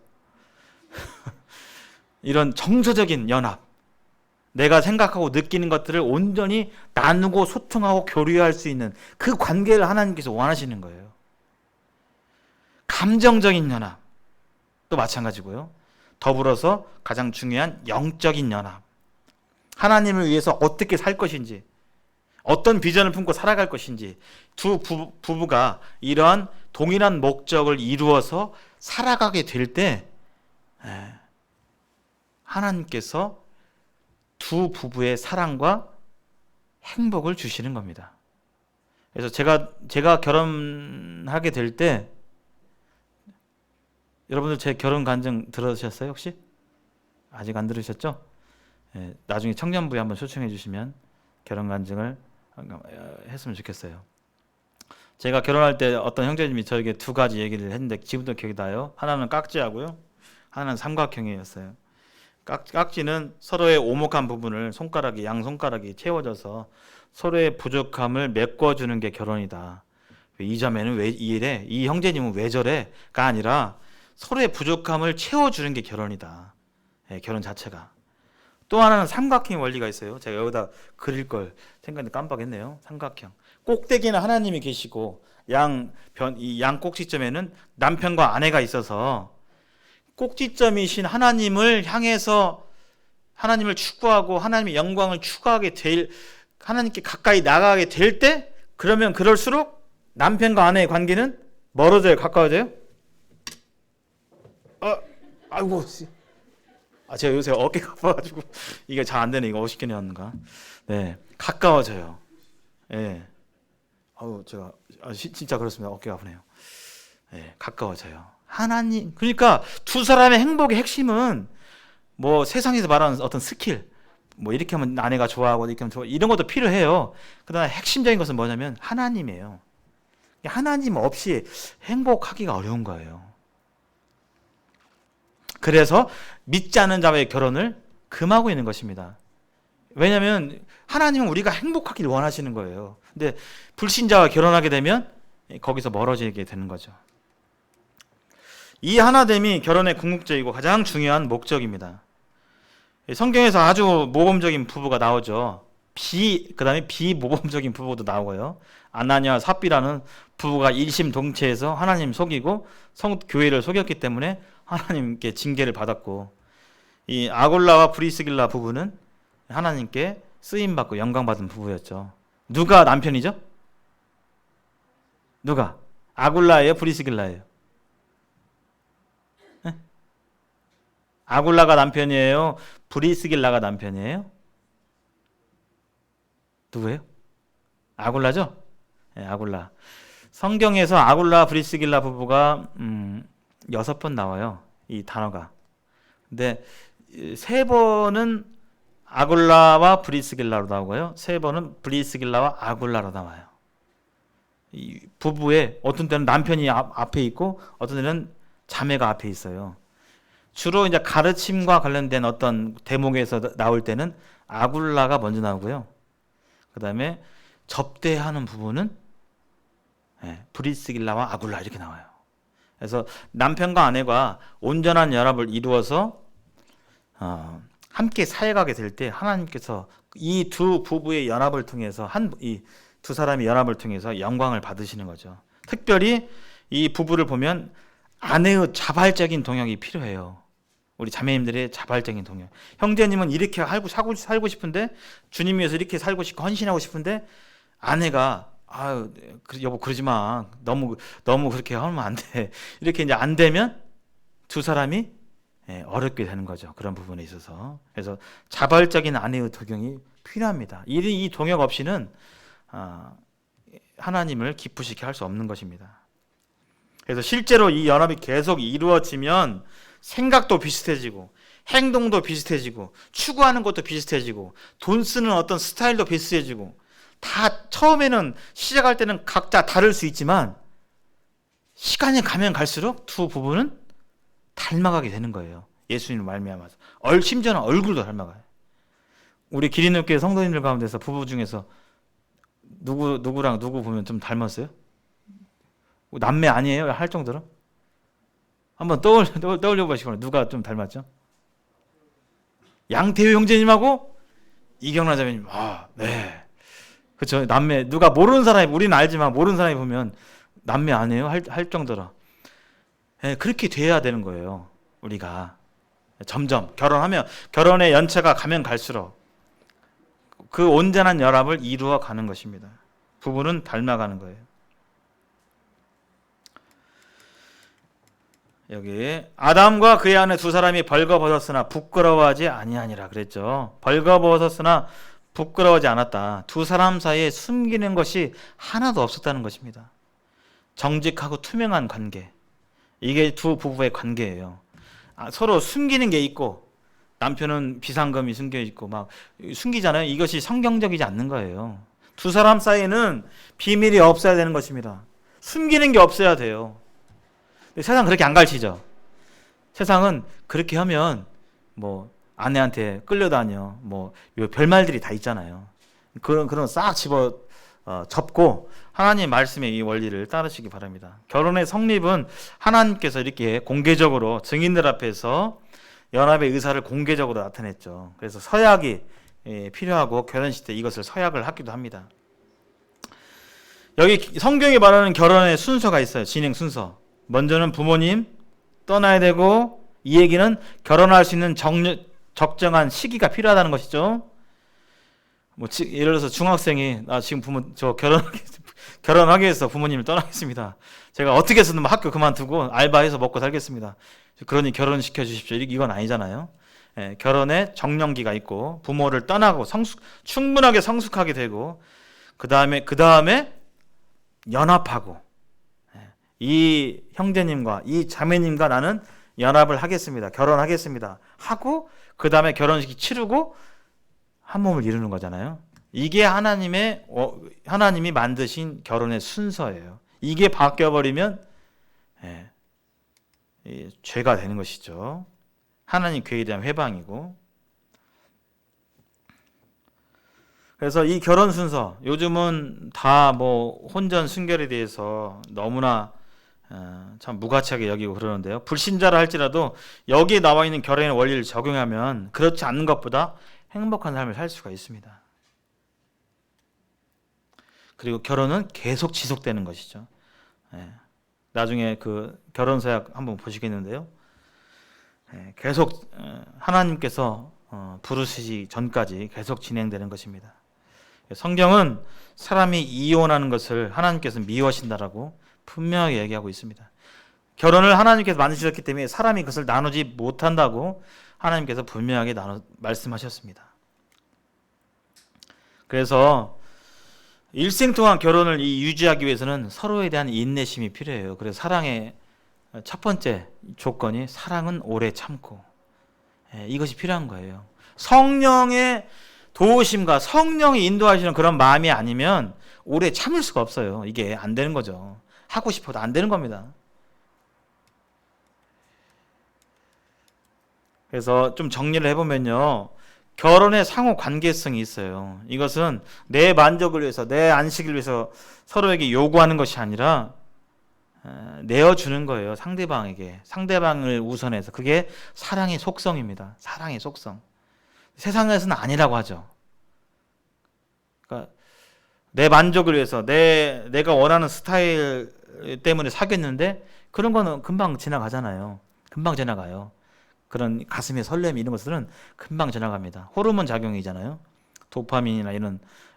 이런 정서적인 연합, 내가 생각하고 느끼는 것들을 온전히 나누고 소통하고 교류할 수 있는 그 관계를 하나님께서 원하시는 거예요. 감정적인 연합 또 마찬가지고요. 더불어서 가장 중요한 영적인 연합, 하나님을 위해서 어떻게 살 것인지, 어떤 비전을 품고 살아갈 것인지, 두 부부가 이러한 동일한 목적을 이루어서 살아가게 될 때 하나님께서 두 부부의 사랑과 행복을 주시는 겁니다. 그래서 제가 결혼하게 될 때, 여러분들 제 결혼 간증 들으셨어요 혹시? 아직 안 들으셨죠? 나중에 청년부에 한번 초청해 주시면 결혼 간증을 했으면 좋겠어요. 제가 결혼할 때 어떤 형제님이 저에게 두 가지 얘기를 했는데 지금도 기억이 나요. 하나는 깍지하고요, 하나는 삼각형이었어요. 깍지는 서로의 오목한 부분을 양 손가락이 채워져서 서로의 부족함을 메꿔주는 게 결혼이다. 이 자매는 왜 이래? 이 형제님은 왜 저래?가 아니라 서로의 부족함을 채워주는 게 결혼이다. 결혼 자체가. 또 하나는 삼각형 원리가 있어요. 제가 여기다 그릴 걸 생각했는데 깜빡했네요. 삼각형. 꼭대기는 하나님이 계시고 양 꼭지점에는 남편과 아내가 있어서 꼭지점이신 하나님을 향해서 하나님을 추구하고 하나님의 영광을 추구하게 될, 하나님께 가까이 나가게 될 때, 그러면 그럴수록 남편과 아내의 관계는 멀어져요, 가까워져요? 아이고, 제가 요새 어깨가 아파가지고 이게 잘 안 되네. 이거 어떻게 내었는가? 네, 가까워져요. 예. 제가 진짜 그렇습니다. 어깨가 아프네요. 예, 가까워져요. 하나님, 그러니까 두 사람의 행복의 핵심은 뭐 세상에서 말하는 어떤 스킬, 뭐 이렇게 하면 아내가 좋아하고 이렇게 하면 좋아, 이런 것도 필요해요. 그러나 핵심적인 것은 뭐냐면 하나님이에요. 하나님 없이 행복하기가 어려운 거예요. 그래서 믿지 않는 자와의 결혼을 금하고 있는 것입니다. 왜냐하면 하나님은 우리가 행복하기를 원하시는 거예요. 근데 불신자와 결혼하게 되면 거기서 멀어지게 되는 거죠. 이 하나됨이 결혼의 궁극적이고 가장 중요한 목적입니다. 성경에서 아주 모범적인 부부가 나오죠. 그다음에 비모범적인 부부도 나오고요. 아나니아와 삽비라는 부부가 일심동체해서 하나님 속이고 교회를 속였기 때문에 하나님께 징계를 받았고, 이 아골라와 브리스길라 부부는 하나님께 쓰임받고 영광받은 부부였죠. 누가 남편이죠? 누가? 아골라예요? 브리스길라예요? 네? 아골라가 남편이에요? 브리스길라가 남편이에요? 누구예요? 아골라죠? 네, 아골라. 성경에서 아굴라 브리스길라 부부가 6번 나와요. 이 단어가. 근데 3번은 아굴라와 브리스길라로 나오고요. 3번은 브리스길라와 아굴라로 나와요. 이 부부의 어떤 때는 남편이 앞에 있고 어떤 때는 자매가 앞에 있어요. 주로 이제 가르침과 관련된 어떤 대목에서 나올 때는 아굴라가 먼저 나오고요. 그 다음에 접대하는 부분은 브리스길라와 아굴라 이렇게 나와요. 그래서 남편과 아내가 온전한 연합을 이루어서 함께 살아가게 될 때 하나님께서 이 두 부부의 연합을 통해서 이 두 사람의 연합을 통해서 영광을 받으시는 거죠. 특별히 이 부부를 보면 아내의 자발적인 동역이 필요해요. 우리 자매님들의 자발적인 동역. 형제님은 이렇게 살고 싶은데 주님 위해서 이렇게 살고 싶고 헌신하고 싶은데 아내가 아유 여보 그러지 마. 너무 그렇게 하면 안 돼. 이렇게 이제 안 되면 두 사람이 어렵게 되는 거죠. 그런 부분에 있어서. 그래서 자발적인 아내의 동역이 필요합니다. 이 동역 없이는 하나님을 기쁘시게 할 수 없는 것입니다. 그래서 실제로 이 연합이 계속 이루어지면 생각도 비슷해지고 행동도 비슷해지고 추구하는 것도 비슷해지고 돈 쓰는 어떤 스타일도 비슷해지고 다 처음에는 시작할 때는 각자 다를 수 있지만 시간이 가면 갈수록 두 부부는 닮아가게 되는 거예요. 예수님을 말미암아서. 심지어는 얼굴도 닮아가요. 우리 기린교회 성도님들 가운데서 부부 중에서 누구랑 누구 보면 좀 닮았어요? 남매 아니에요? 할 정도로? 한번 떠올려 보시고 누가 좀 닮았죠? 양태우 형제님하고 이경란 자매님. 네. 그렇죠. 남매. 누가 모르는 사람이 우리는 알지만 모르는 사람이 보면 남매 아니에요? 할 정도로. 그렇게 돼야 되는 거예요. 우리가 점점 결혼의 연차가 가면 갈수록 그 온전한 연합을 이루어 가는 것입니다. 부부는 닮아가는 거예요. 여기 아담과 그의 아내 두 사람이 벌거벗었으나 부끄러워하지 아니하니라 그랬죠. 벌거벗었으나 부끄러워하지 않았다. 두 사람 사이에 숨기는 것이 하나도 없었다는 것입니다. 정직하고 투명한 관계. 이게 두 부부의 관계예요. 서로 숨기는 게 있고 남편은 비상금이 숨겨 있고 막 숨기잖아요. 이것이 성경적이지 않는 거예요. 두 사람 사이에는 비밀이 없어야 되는 것입니다. 숨기는 게 없어야 돼요. 세상 그렇게 안 가르치죠. 세상은 그렇게 하면 뭐 아내한테 끌려다녀 뭐 별말들이 다 있잖아요. 그런 싹 접고 하나님 말씀의 이 원리를 따르시기 바랍니다. 결혼의 성립은 하나님께서 이렇게 공개적으로 증인들 앞에서 연합의 의사를 공개적으로 나타냈죠. 그래서 서약이 필요하고 결혼식 때 이것을 서약을 하기도 합니다. 여기 성경이 말하는 결혼의 순서가 있어요. 진행 순서. 먼저는 부모님 떠나야 되고 이 얘기는 결혼할 수 있는 적정한 시기가 필요하다는 것이죠. 뭐 예를 들어서 중학생이 나 지금 결혼하기 위해서 부모님을 떠나겠습니다. 제가 어떻게 해서든 학교 그만두고 알바해서 먹고 살겠습니다. 그러니 결혼시켜 주십시오. 이건 아니잖아요. 결혼에 정년기가 있고 부모를 떠나고 충분하게 성숙하게 되고 그 다음에 연합하고 이 형제님과 이 자매님과 나는 연합을 하겠습니다. 결혼하겠습니다. 하고 그 다음에 결혼식이 치르고 한 몸을 이루는 거잖아요. 이게 하나님이 만드신 결혼의 순서예요. 이게 바뀌어버리면 죄가 되는 것이죠. 하나님 계획에 대한 회방이고. 그래서 이 결혼 순서 요즘은 다 뭐 혼전 순결에 대해서 너무나 참 무가치하게 여기고 그러는데요. 불신자라 할지라도 여기에 나와 있는 결혼의 원리를 적용하면 그렇지 않는 것보다 행복한 삶을 살 수가 있습니다. 그리고 결혼은 계속 지속되는 것이죠. 나중에 그 결혼서약 한번 보시겠는데요. 계속 하나님께서 부르시기 전까지 계속 진행되는 것입니다. 성경은 사람이 이혼하는 것을 하나님께서 미워하신다라고 분명하게 얘기하고 있습니다. 결혼을 하나님께서 만드셨기 때문에 사람이 그것을 나누지 못한다고 하나님께서 분명하게 말씀하셨습니다. 그래서 일생 동안 결혼을 유지하기 위해서는 서로에 대한 인내심이 필요해요. 그래서 사랑의 첫 번째 조건이 사랑은 오래 참고, 이것이 필요한 거예요. 성령의 도우심과 성령이 인도하시는 그런 마음이 아니면 오래 참을 수가 없어요. 이게 안 되는 거죠. 하고 싶어도 안 되는 겁니다. 그래서 좀 정리를 해보면요, 결혼의 상호 관계성이 있어요. 이것은 내 만족을 위해서, 내 안식을 위해서 서로에게 요구하는 것이 아니라 내어주는 거예요. 상대방에게. 상대방을 우선해서. 그게 사랑의 속성입니다. 사랑의 속성. 세상에서는 아니라고 하죠. 그러니까 내 만족을 위해서, 내가 원하는 스타일 때문에 사귀었는데 그런 거는 금방 지나가잖아요. 금방 지나가요. 그런 가슴의 설렘 이런 것들은 금방 지나갑니다. 호르몬 작용이잖아요. 도파민이나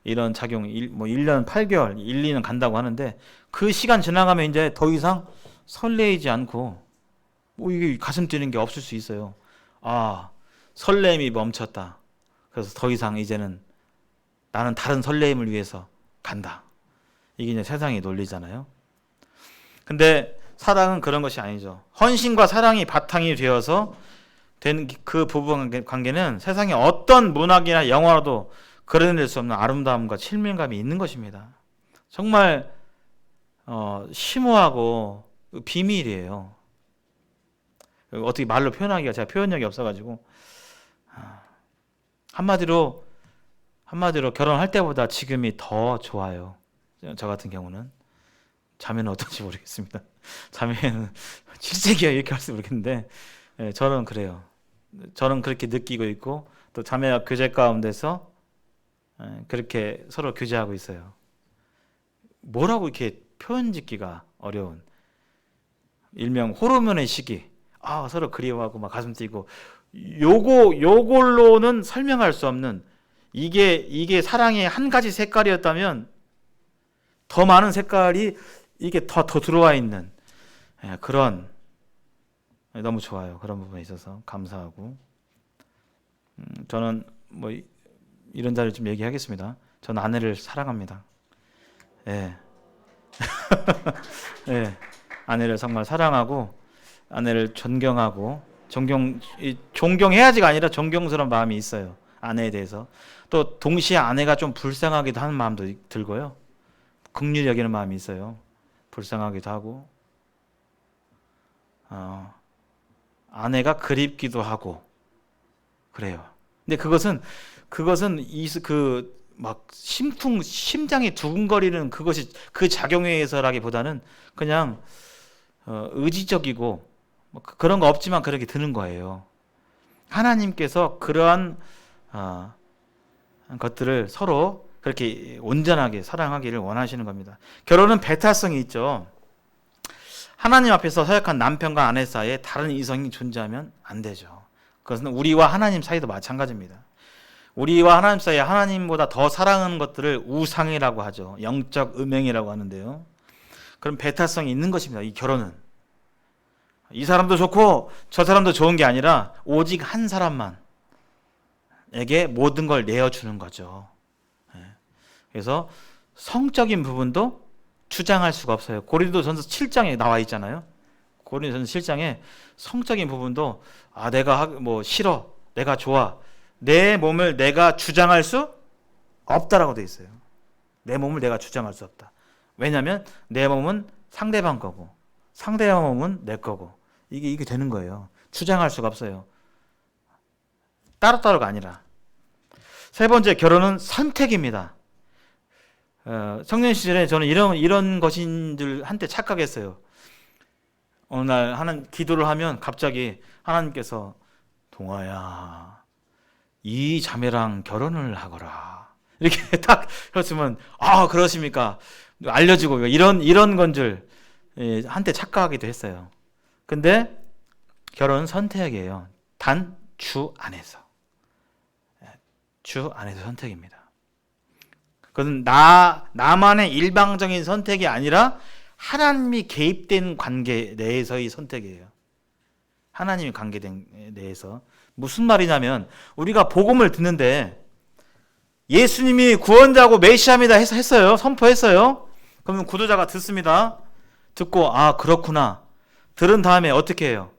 이런 작용, 뭐 1년 8개월, 1, 2년 간다고 하는데 그 시간 지나가면 이제 더 이상 설레이지 않고 뭐 이게 가슴 뛰는 게 없을 수 있어요. 아, 설렘이 멈췄다. 그래서 더 이상 이제는 나는 다른 설렘을 위해서 간다. 이게 이제 세상의 논리잖아요. 근데 사랑은 그런 것이 아니죠. 헌신과 사랑이 바탕이 되어서 된 그 부부 관계는 세상에 어떤 문학이나 영화로도 그려낼 수 없는 아름다움과 친밀감이 있는 것입니다. 정말 심오하고 비밀이에요. 어떻게 말로 표현하기가 제가 표현력이 없어가지고 한마디로 결혼할 때보다 지금이 더 좋아요. 저 같은 경우는. 자매는 어떤지 모르겠습니다. 자매는 7세기야 이렇게 할지 모르겠는데 저는 그래요. 저는 그렇게 느끼고 있고 또 자매와 교제 가운데서 그렇게 서로 교제하고 있어요. 뭐라고 이렇게 표현 짓기가 어려운, 일명 호르몬의 시기. 서로 그리워하고 막 가슴 뛰고, 요걸로는 설명할 수 없는, 이게 사랑의 한 가지 색깔이었다면 더 많은 색깔이 이게 더 들어와 있는 그런, 너무 좋아요. 그런 부분에 있어서 감사하고, 저는 뭐 이런 자리를 좀 얘기하겠습니다. 저는 아내를 사랑합니다. 예. 예. 아내를 정말 사랑하고 아내를 존경하고 존경해야지가 아니라 존경스러운 마음이 있어요. 아내에 대해서. 또 동시에 아내가 좀 불쌍하기도 하는 마음도 들고요. 긍휼히 여기는 마음이 있어요. 불쌍하기도 하고, 아내가 그립기도 하고 그래요. 근데 그것은 막 심장이 두근거리는 그것이 그 작용에 의해서라기보다는 그냥 의지적이고 뭐 그런 거 없지만 그렇게 드는 거예요. 하나님께서 그러한 것들을 서로 그렇게 온전하게 사랑하기를 원하시는 겁니다. 결혼은 배타성이 있죠. 하나님 앞에서 서약한 남편과 아내 사이에 다른 이성이 존재하면 안 되죠. 그것은 우리와 하나님 사이도 마찬가지입니다. 우리와 하나님 사이에 하나님보다 더 사랑하는 것들을 우상이라고 하죠. 영적 음행이라고 하는데요. 그럼 배타성이 있는 것입니다. 이 결혼은. 이 사람도 좋고 저 사람도 좋은 게 아니라 오직 한 사람만에게 모든 걸 내어주는 거죠. 그래서 성적인 부분도 주장할 수가 없어요. 고린도전서 7장에 나와 있잖아요. 고린도전서 7장에 성적인 부분도 내가 뭐 싫어, 내가 좋아, 내 몸을 내가 주장할 수 없다라고 돼 있어요. 내 몸을 내가 주장할 수 없다. 왜냐하면 내 몸은 상대방 거고 상대방 몸은 내 거고 이게 되는 거예요. 주장할 수가 없어요. 따로따로가 아니라. 세 번째, 결혼은 선택입니다. 청년 시절에 저는 이런 것인 줄 한때 착각했어요. 어느 날 기도를 하면 갑자기 하나님께서 동아야, 이 자매랑 결혼을 하거라. 이렇게 딱 그랬으면 그러십니까? 알려주고 이런 건 줄 한때 착각하기도 했어요. 근데 결혼은 선택이에요. 단 주 안에서. 주 안에서 선택입니다. 그것은 나만의 일방적인 선택이 아니라 하나님이 개입된 관계 내에서의 선택이에요. 하나님이 관계된 내에서. 무슨 말이냐면 우리가 복음을 듣는데 예수님이 구원자고 메시아입니다 했어요. 선포했어요. 그러면 구도자가 듣습니다. 듣고 아 그렇구나. 들은 다음에 어떻게 해요?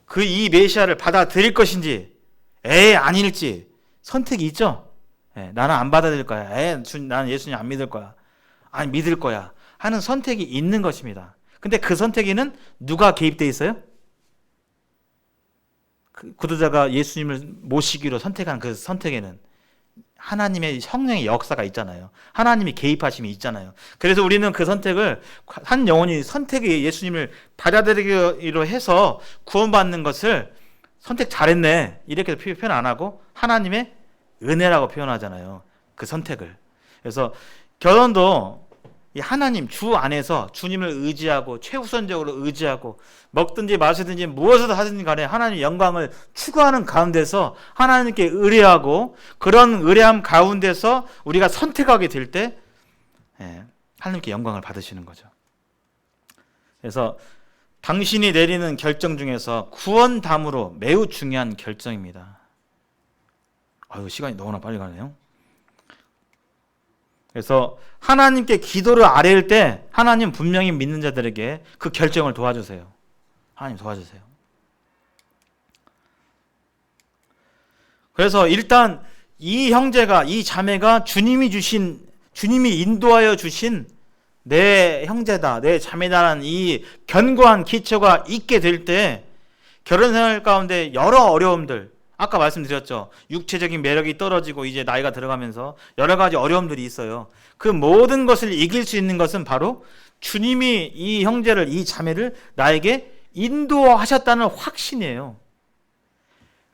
그 이 메시아를 받아들일 것인지 아닐지 선택이 있죠. 나는 안 받아들일 거야. 나는 예수님 안 믿을 거야. 아니 믿을 거야 하는 선택이 있는 것입니다. 근데 그 선택에는 누가 개입되어 있어요? 그 구도자가 예수님을 모시기로 선택한 그 선택에는 하나님의 성령의 역사가 있잖아요. 하나님이 개입하심이 있잖아요. 그래서 우리는 그 선택을 한 영혼이 선택이 예수님을 받아들이기로 해서 구원받는 것을 선택 잘했네 이렇게 표현 안 하고 하나님의 은혜라고 표현하잖아요. 그 선택을. 그래서 결혼도 이 하나님 주 안에서 주님을 의지하고 최우선적으로 의지하고 먹든지 마시든지 무엇을 하든지 간에 하나님의 영광을 추구하는 가운데서 하나님께 의뢰하고 그런 의뢰함 가운데서 우리가 선택하게 될 때 하나님께 영광을 받으시는 거죠. 그래서 당신이 내리는 결정 중에서 구원담으로 매우 중요한 결정입니다. 아유, 시간이 너무나 빨리 가네요. 그래서 하나님께 기도를 아뢰일 때 하나님 분명히 믿는 자들에게 그 결정을 도와주세요. 하나님 도와주세요. 그래서 일단 이 형제가 이 자매가 주님이 인도하여 주신 내 형제다, 내 자매다라는 이 견고한 기초가 있게 될 때 결혼 생활 가운데 여러 어려움들, 아까 말씀드렸죠. 육체적인 매력이 떨어지고 이제 나이가 들어가면서 여러 가지 어려움들이 있어요. 그 모든 것을 이길 수 있는 것은 바로 주님이 이 형제를, 이 자매를 나에게 인도하셨다는 확신이에요.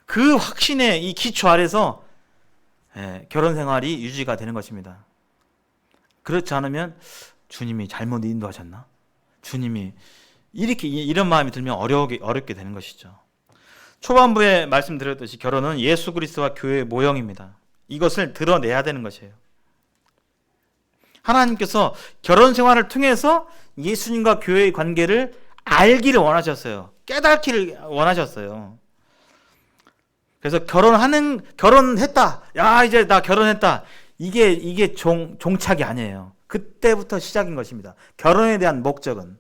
그 확신의 이 기초 아래서 결혼 생활이 유지가 되는 것입니다. 그렇지 않으면 주님이 잘못 인도하셨나? 주님이 이런 마음이 들면 어렵게 되는 것이죠. 초반부에 말씀드렸듯이 결혼은 예수 그리스도와 교회의 모형입니다. 이것을 드러내야 되는 것이에요. 하나님께서 결혼 생활을 통해서 예수님과 교회의 관계를 알기를 원하셨어요. 깨닫기를 원하셨어요. 그래서 결혼했다. 야, 이제 나 결혼했다. 이게 종착이 아니에요. 그때부터 시작인 것입니다. 결혼에 대한 목적은.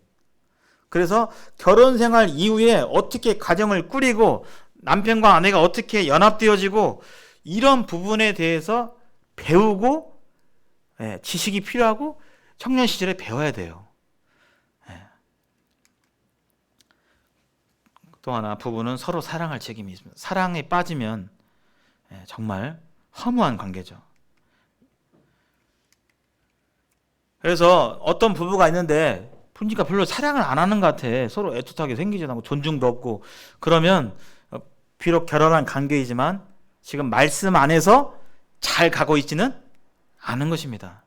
그래서 결혼 생활 이후에 어떻게 가정을 꾸리고 남편과 아내가 어떻게 연합되어지고 이런 부분에 대해서 배우고 지식이 필요하고 청년 시절에 배워야 돼요. 또 하나 부부는 서로 사랑할 책임이 있습니다. 사랑에 빠지면 정말 허무한 관계죠. 그래서 어떤 부부가 있는데 보니까 별로 사랑을 안 하는 것 같아. 서로 애틋하게 생기지 않고 존중도 없고 그러면 비록 결혼한 관계이지만 지금 말씀 안에서 잘 가고 있지는 않은 것입니다.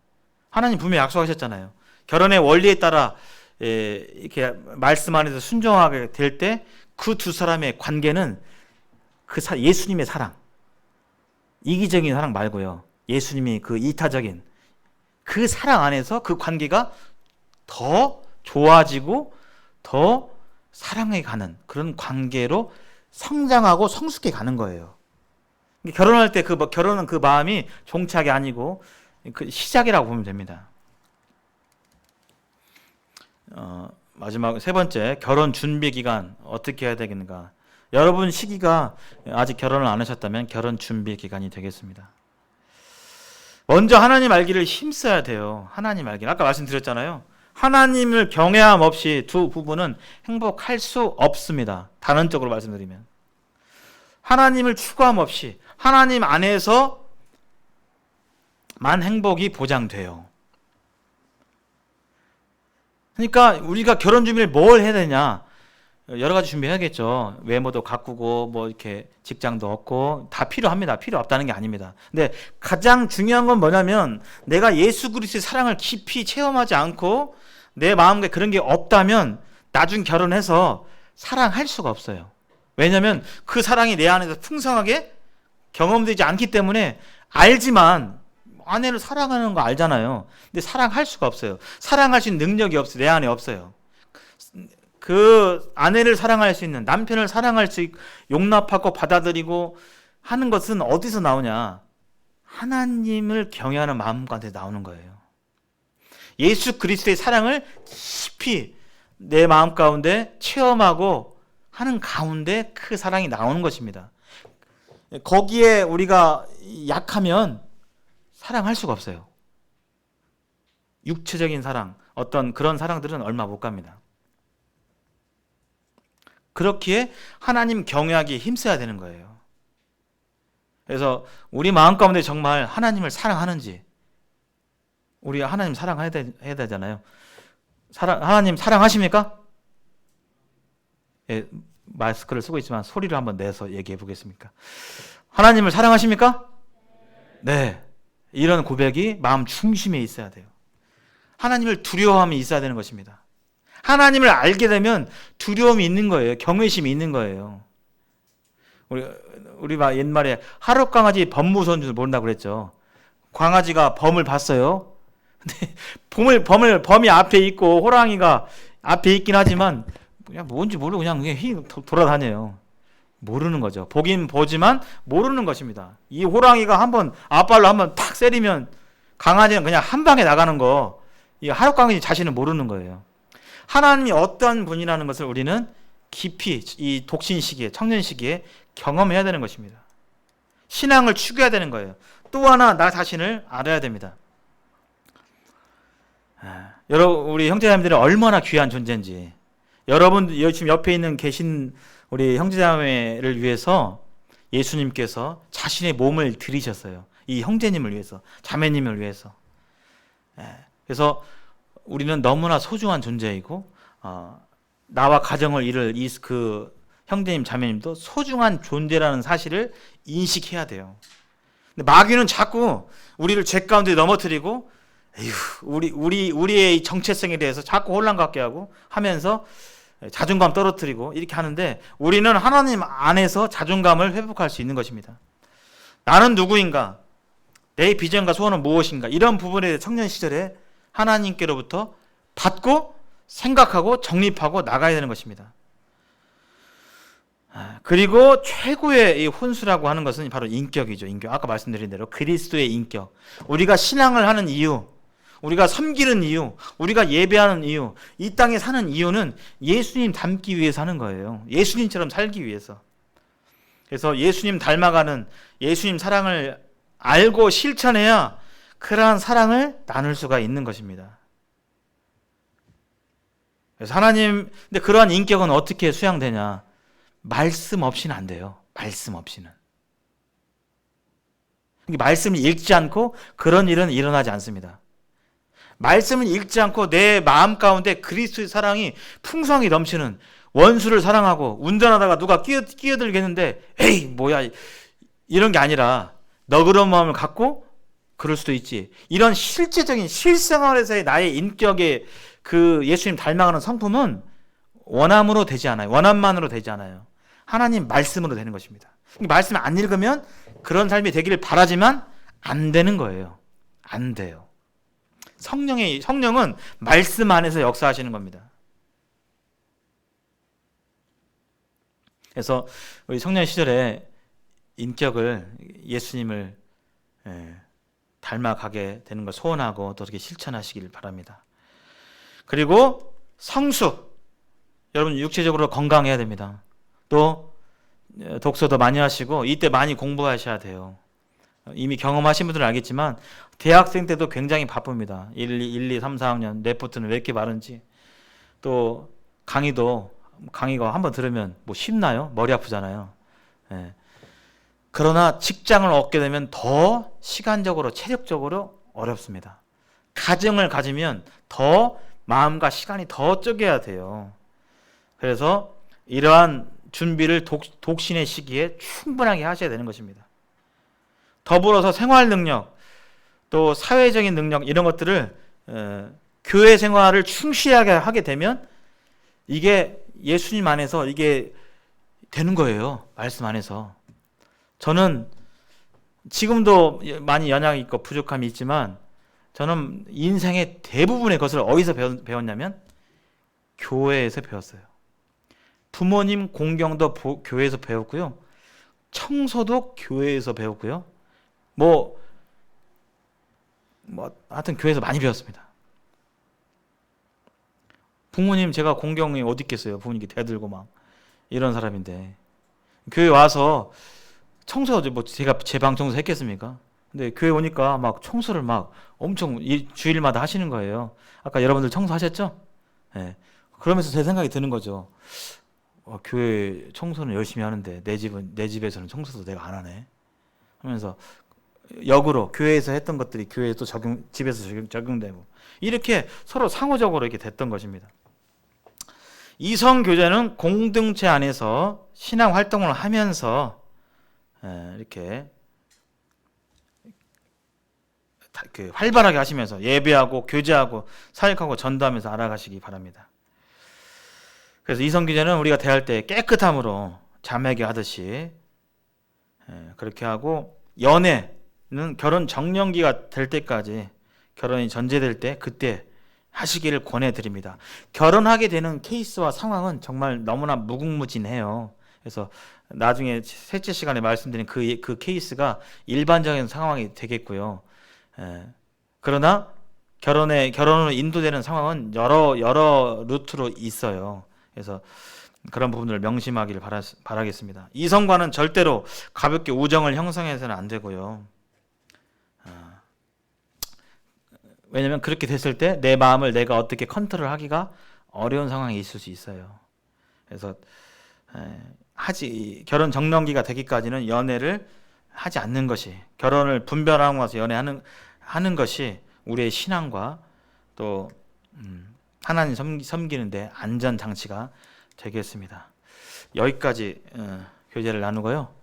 하나님 분명히 약속하셨잖아요. 결혼의 원리에 따라 이렇게 말씀 안에서 순종하게 될 때 그 두 사람의 관계는 예수님의 사랑, 이기적인 사랑 말고요. 예수님이 그 이타적인 그 사랑 안에서 그 관계가 더 좋아지고 더 사랑해 가는 그런 관계로 성장하고 성숙해 가는 거예요. 결혼할 때 결혼은 그 마음이 종착이 아니고 그 시작이라고 보면 됩니다. 마지막 세 번째, 결혼 준비 기간 어떻게 해야 되겠는가? 여러분 시기가 아직 결혼을 안 하셨다면 결혼 준비 기간이 되겠습니다. 먼저 하나님 알기를 힘써야 돼요. 하나님 알기. 아까 말씀드렸잖아요. 하나님을 경외함 없이 두 부부는 행복할 수 없습니다. 단언적으로 말씀드리면. 하나님을 추구함 없이 하나님 안에서만 행복이 보장돼요. 그러니까 우리가 결혼 준비를 뭘 해야 되냐? 여러 가지 준비해야겠죠. 외모도 가꾸고 뭐 이렇게 직장도 얻고 다 필요합니다. 필요 없다는 게 아닙니다. 근데 가장 중요한 건 뭐냐면 내가 예수 그리스도의 사랑을 깊이 체험하지 않고 내 마음에 그런 게 없다면 나중 결혼해서 사랑할 수가 없어요. 왜냐하면 그 사랑이 내 안에서 풍성하게 경험되지 않기 때문에 알지만 아내를 사랑하는 거 알잖아요. 근데 사랑할 수가 없어요. 사랑할 수 있는 능력이 없어요. 내 안에 없어요. 그 아내를 사랑할 수 있는, 남편을 사랑할 수 있고 용납하고 받아들이고 하는 것은 어디서 나오냐? 하나님을 경외하는 마음 가운데 나오는 거예요. 예수 그리스도의 사랑을 깊이 내 마음 가운데 체험하고 하는 가운데 그 사랑이 나오는 것입니다. 거기에 우리가 약하면 사랑할 수가 없어요. 육체적인 사랑, 어떤 그런 사랑들은 얼마 못 갑니다. 그렇기에 하나님 경외하기에 힘써야 되는 거예요. 그래서 우리 마음 가운데 정말 하나님을 사랑하는지, 우리 하나님 사랑해야 되잖아요. 하나님 사랑하십니까? 예, 마스크를 쓰고 있지만 소리를 한번 내서 얘기해 보겠습니까? 하나님을 사랑하십니까? 네. 이런 고백이 마음 중심에 있어야 돼요. 하나님을 두려워함이 있어야 되는 것입니다. 하나님을 알게 되면 두려움이 있는 거예요. 경외심이 있는 거예요. 우리 옛말에 하룻 강아지 범무서인 줄 모른다고 그랬죠. 강아지가 범을 봤어요. 근데 범이 앞에 있고 호랑이가 앞에 있긴 하지만 그냥 뭔지 모르고 그냥 돌아다녀요. 모르는 거죠. 보긴 보지만 모르는 것입니다. 이 호랑이가 한번 앞발로 한번 탁 때리면 강아지는 그냥 한 방에 나가는 거. 이 하룻 강아지 자신은 모르는 거예요. 하나님이 어떤 분이라는 것을 우리는 깊이 이 독신 시기에, 청년 시기에 경험해야 되는 것입니다. 신앙을 추구해야 되는 거예요. 또 하나 나 자신을 알아야 됩니다. 여러분, 우리 형제자매들은 얼마나 귀한 존재인지, 여러분 지금 옆에 계신 우리 형제자매를 위해서 예수님께서 자신의 몸을 들이셨어요. 이 형제님을 위해서, 자매님을 위해서. 그래서 우리는 너무나 소중한 존재이고, 나와 가정을 이룰 그 형제님, 자매님도 소중한 존재라는 사실을 인식해야 돼요. 근데 마귀는 자꾸 우리를 죄 가운데 넘어뜨리고, 우리의 정체성에 대해서 자꾸 혼란 갖게 하고 하면서 자존감 떨어뜨리고 이렇게 하는데, 우리는 하나님 안에서 자존감을 회복할 수 있는 것입니다. 나는 누구인가? 내 비전과 소원은 무엇인가? 이런 부분에 대해 청년 시절에 하나님께로부터 받고 생각하고 정립하고 나가야 되는 것입니다. 그리고 최고의 이 혼수라고 하는 것은 바로 인격이죠. 인격. 아까 말씀드린 대로 그리스도의 인격. 우리가 신앙을 하는 이유, 우리가 섬기는 이유, 우리가 예배하는 이유, 이 땅에 사는 이유는 예수님 닮기 위해서 하는 거예요. 예수님처럼 살기 위해서. 그래서 예수님 닮아가는 예수님 사랑을 알고 실천해야 그러한 사랑을 나눌 수가 있는 것입니다. 그래서 근데 그러한 인격은 어떻게 수양되냐? 말씀 없이는 안 돼요. 말씀 없이는. 말씀을 읽지 않고 그런 일은 일어나지 않습니다. 말씀을 읽지 않고 내 마음 가운데 그리스도의 사랑이 풍성히 넘치는, 원수를 사랑하고 운전하다가 누가 끼어들겠는데 에이 뭐야 이런 게 아니라 너그러운 마음을 갖고 그럴 수도 있지. 이런 실제적인 실생활에서의 나의 인격의 그 예수님 닮아가는 성품은 원함으로 되지 않아요. 원함만으로 되지 않아요. 하나님 말씀으로 되는 것입니다. 말씀을 안 읽으면 그런 삶이 되기를 바라지만 안 되는 거예요. 안 돼요. 성령은 말씀 안에서 역사하시는 겁니다. 그래서 우리 청년 시절에 인격을, 예수님을 닮아가게 되는 걸 소원하고 또 그렇게 실천하시길 바랍니다. 그리고 성수. 여러분 육체적으로 건강해야 됩니다. 또 독서도 많이 하시고 이때 많이 공부하셔야 돼요. 이미 경험하신 분들은 알겠지만 대학생 때도 굉장히 바쁩니다. 1, 2, 3, 4학년 레포트는 왜 이렇게 많은지. 또 강의가 한번 들으면 뭐 쉽나요? 머리 아프잖아요. 그러나 직장을 얻게 되면 더 시간적으로, 체력적으로 어렵습니다. 가정을 가지면 더 마음과 시간이 더 쪼개야 돼요. 그래서 이러한 준비를 독신의 시기에 충분하게 하셔야 되는 것입니다. 더불어서 생활 능력, 또 사회적인 능력, 이런 것들을 교회 생활을 충실하게 하게 되면 이게 예수님 안에서 이게 되는 거예요. 말씀 안에서. 저는 지금도 많이 연약이 있고 부족함이 있지만 저는 인생의 대부분의 것을 어디서 배웠냐면 교회에서 배웠어요. 부모님 공경도 교회에서 배웠고요. 청소도 교회에서 배웠고요. 뭐 뭐 하여튼 교회에서 많이 배웠습니다. 부모님 제가 공경이 어디 있겠어요. 부모님께 대들고 막 이런 사람인데 교회 와서 청소 뭐 제가 제 방 청소 했겠습니까? 근데 교회 오니까 막 청소를 막 엄청 주일마다 하시는 거예요. 아까 여러분들 청소하셨죠? 예. 그러면서 제 생각이 드는 거죠. 교회 청소는 열심히 하는데 내 집에서는 청소도 내가 안 하네. 하면서 역으로 교회에서 했던 것들이 교회에 또 집에서 적용되고 이렇게 서로 상호적으로 이렇게 됐던 것입니다. 이성 교제는 공동체 안에서 신앙 활동을 하면서 이렇게 활발하게 하시면서 예배하고 교제하고 사역하고 전도하면서 알아가시기 바랍니다. 그래서 이성 교제는 우리가 대할 때 깨끗함으로 자매에게 하듯이 그렇게 하고, 연애는 결혼 정년기가 될 때까지, 결혼이 전제될 때 그때 하시기를 권해드립니다. 결혼하게 되는 케이스와 상황은 정말 너무나 무궁무진해요. 그래서 나중에 셋째 시간에 말씀드린 그 케이스가 일반적인 상황이 되겠고요. 그러나 결혼으로 인도되는 상황은 여러 루트로 있어요. 그래서 그런 부분들을 명심하기를 바라겠습니다. 이성과는 절대로 가볍게 우정을 형성해서는 안 되고요. 왜냐하면 그렇게 됐을 때 내 마음을 내가 어떻게 컨트롤하기가 어려운 상황이 있을 수 있어요. 그래서 결혼 정년기가 되기까지는 연애를 하지 않는 것이, 결혼을 분별하고 나서 연애하는 것이 우리의 신앙과 또 하나님 섬기는데 안전 장치가 되겠습니다. 여기까지 교제를 나누고요.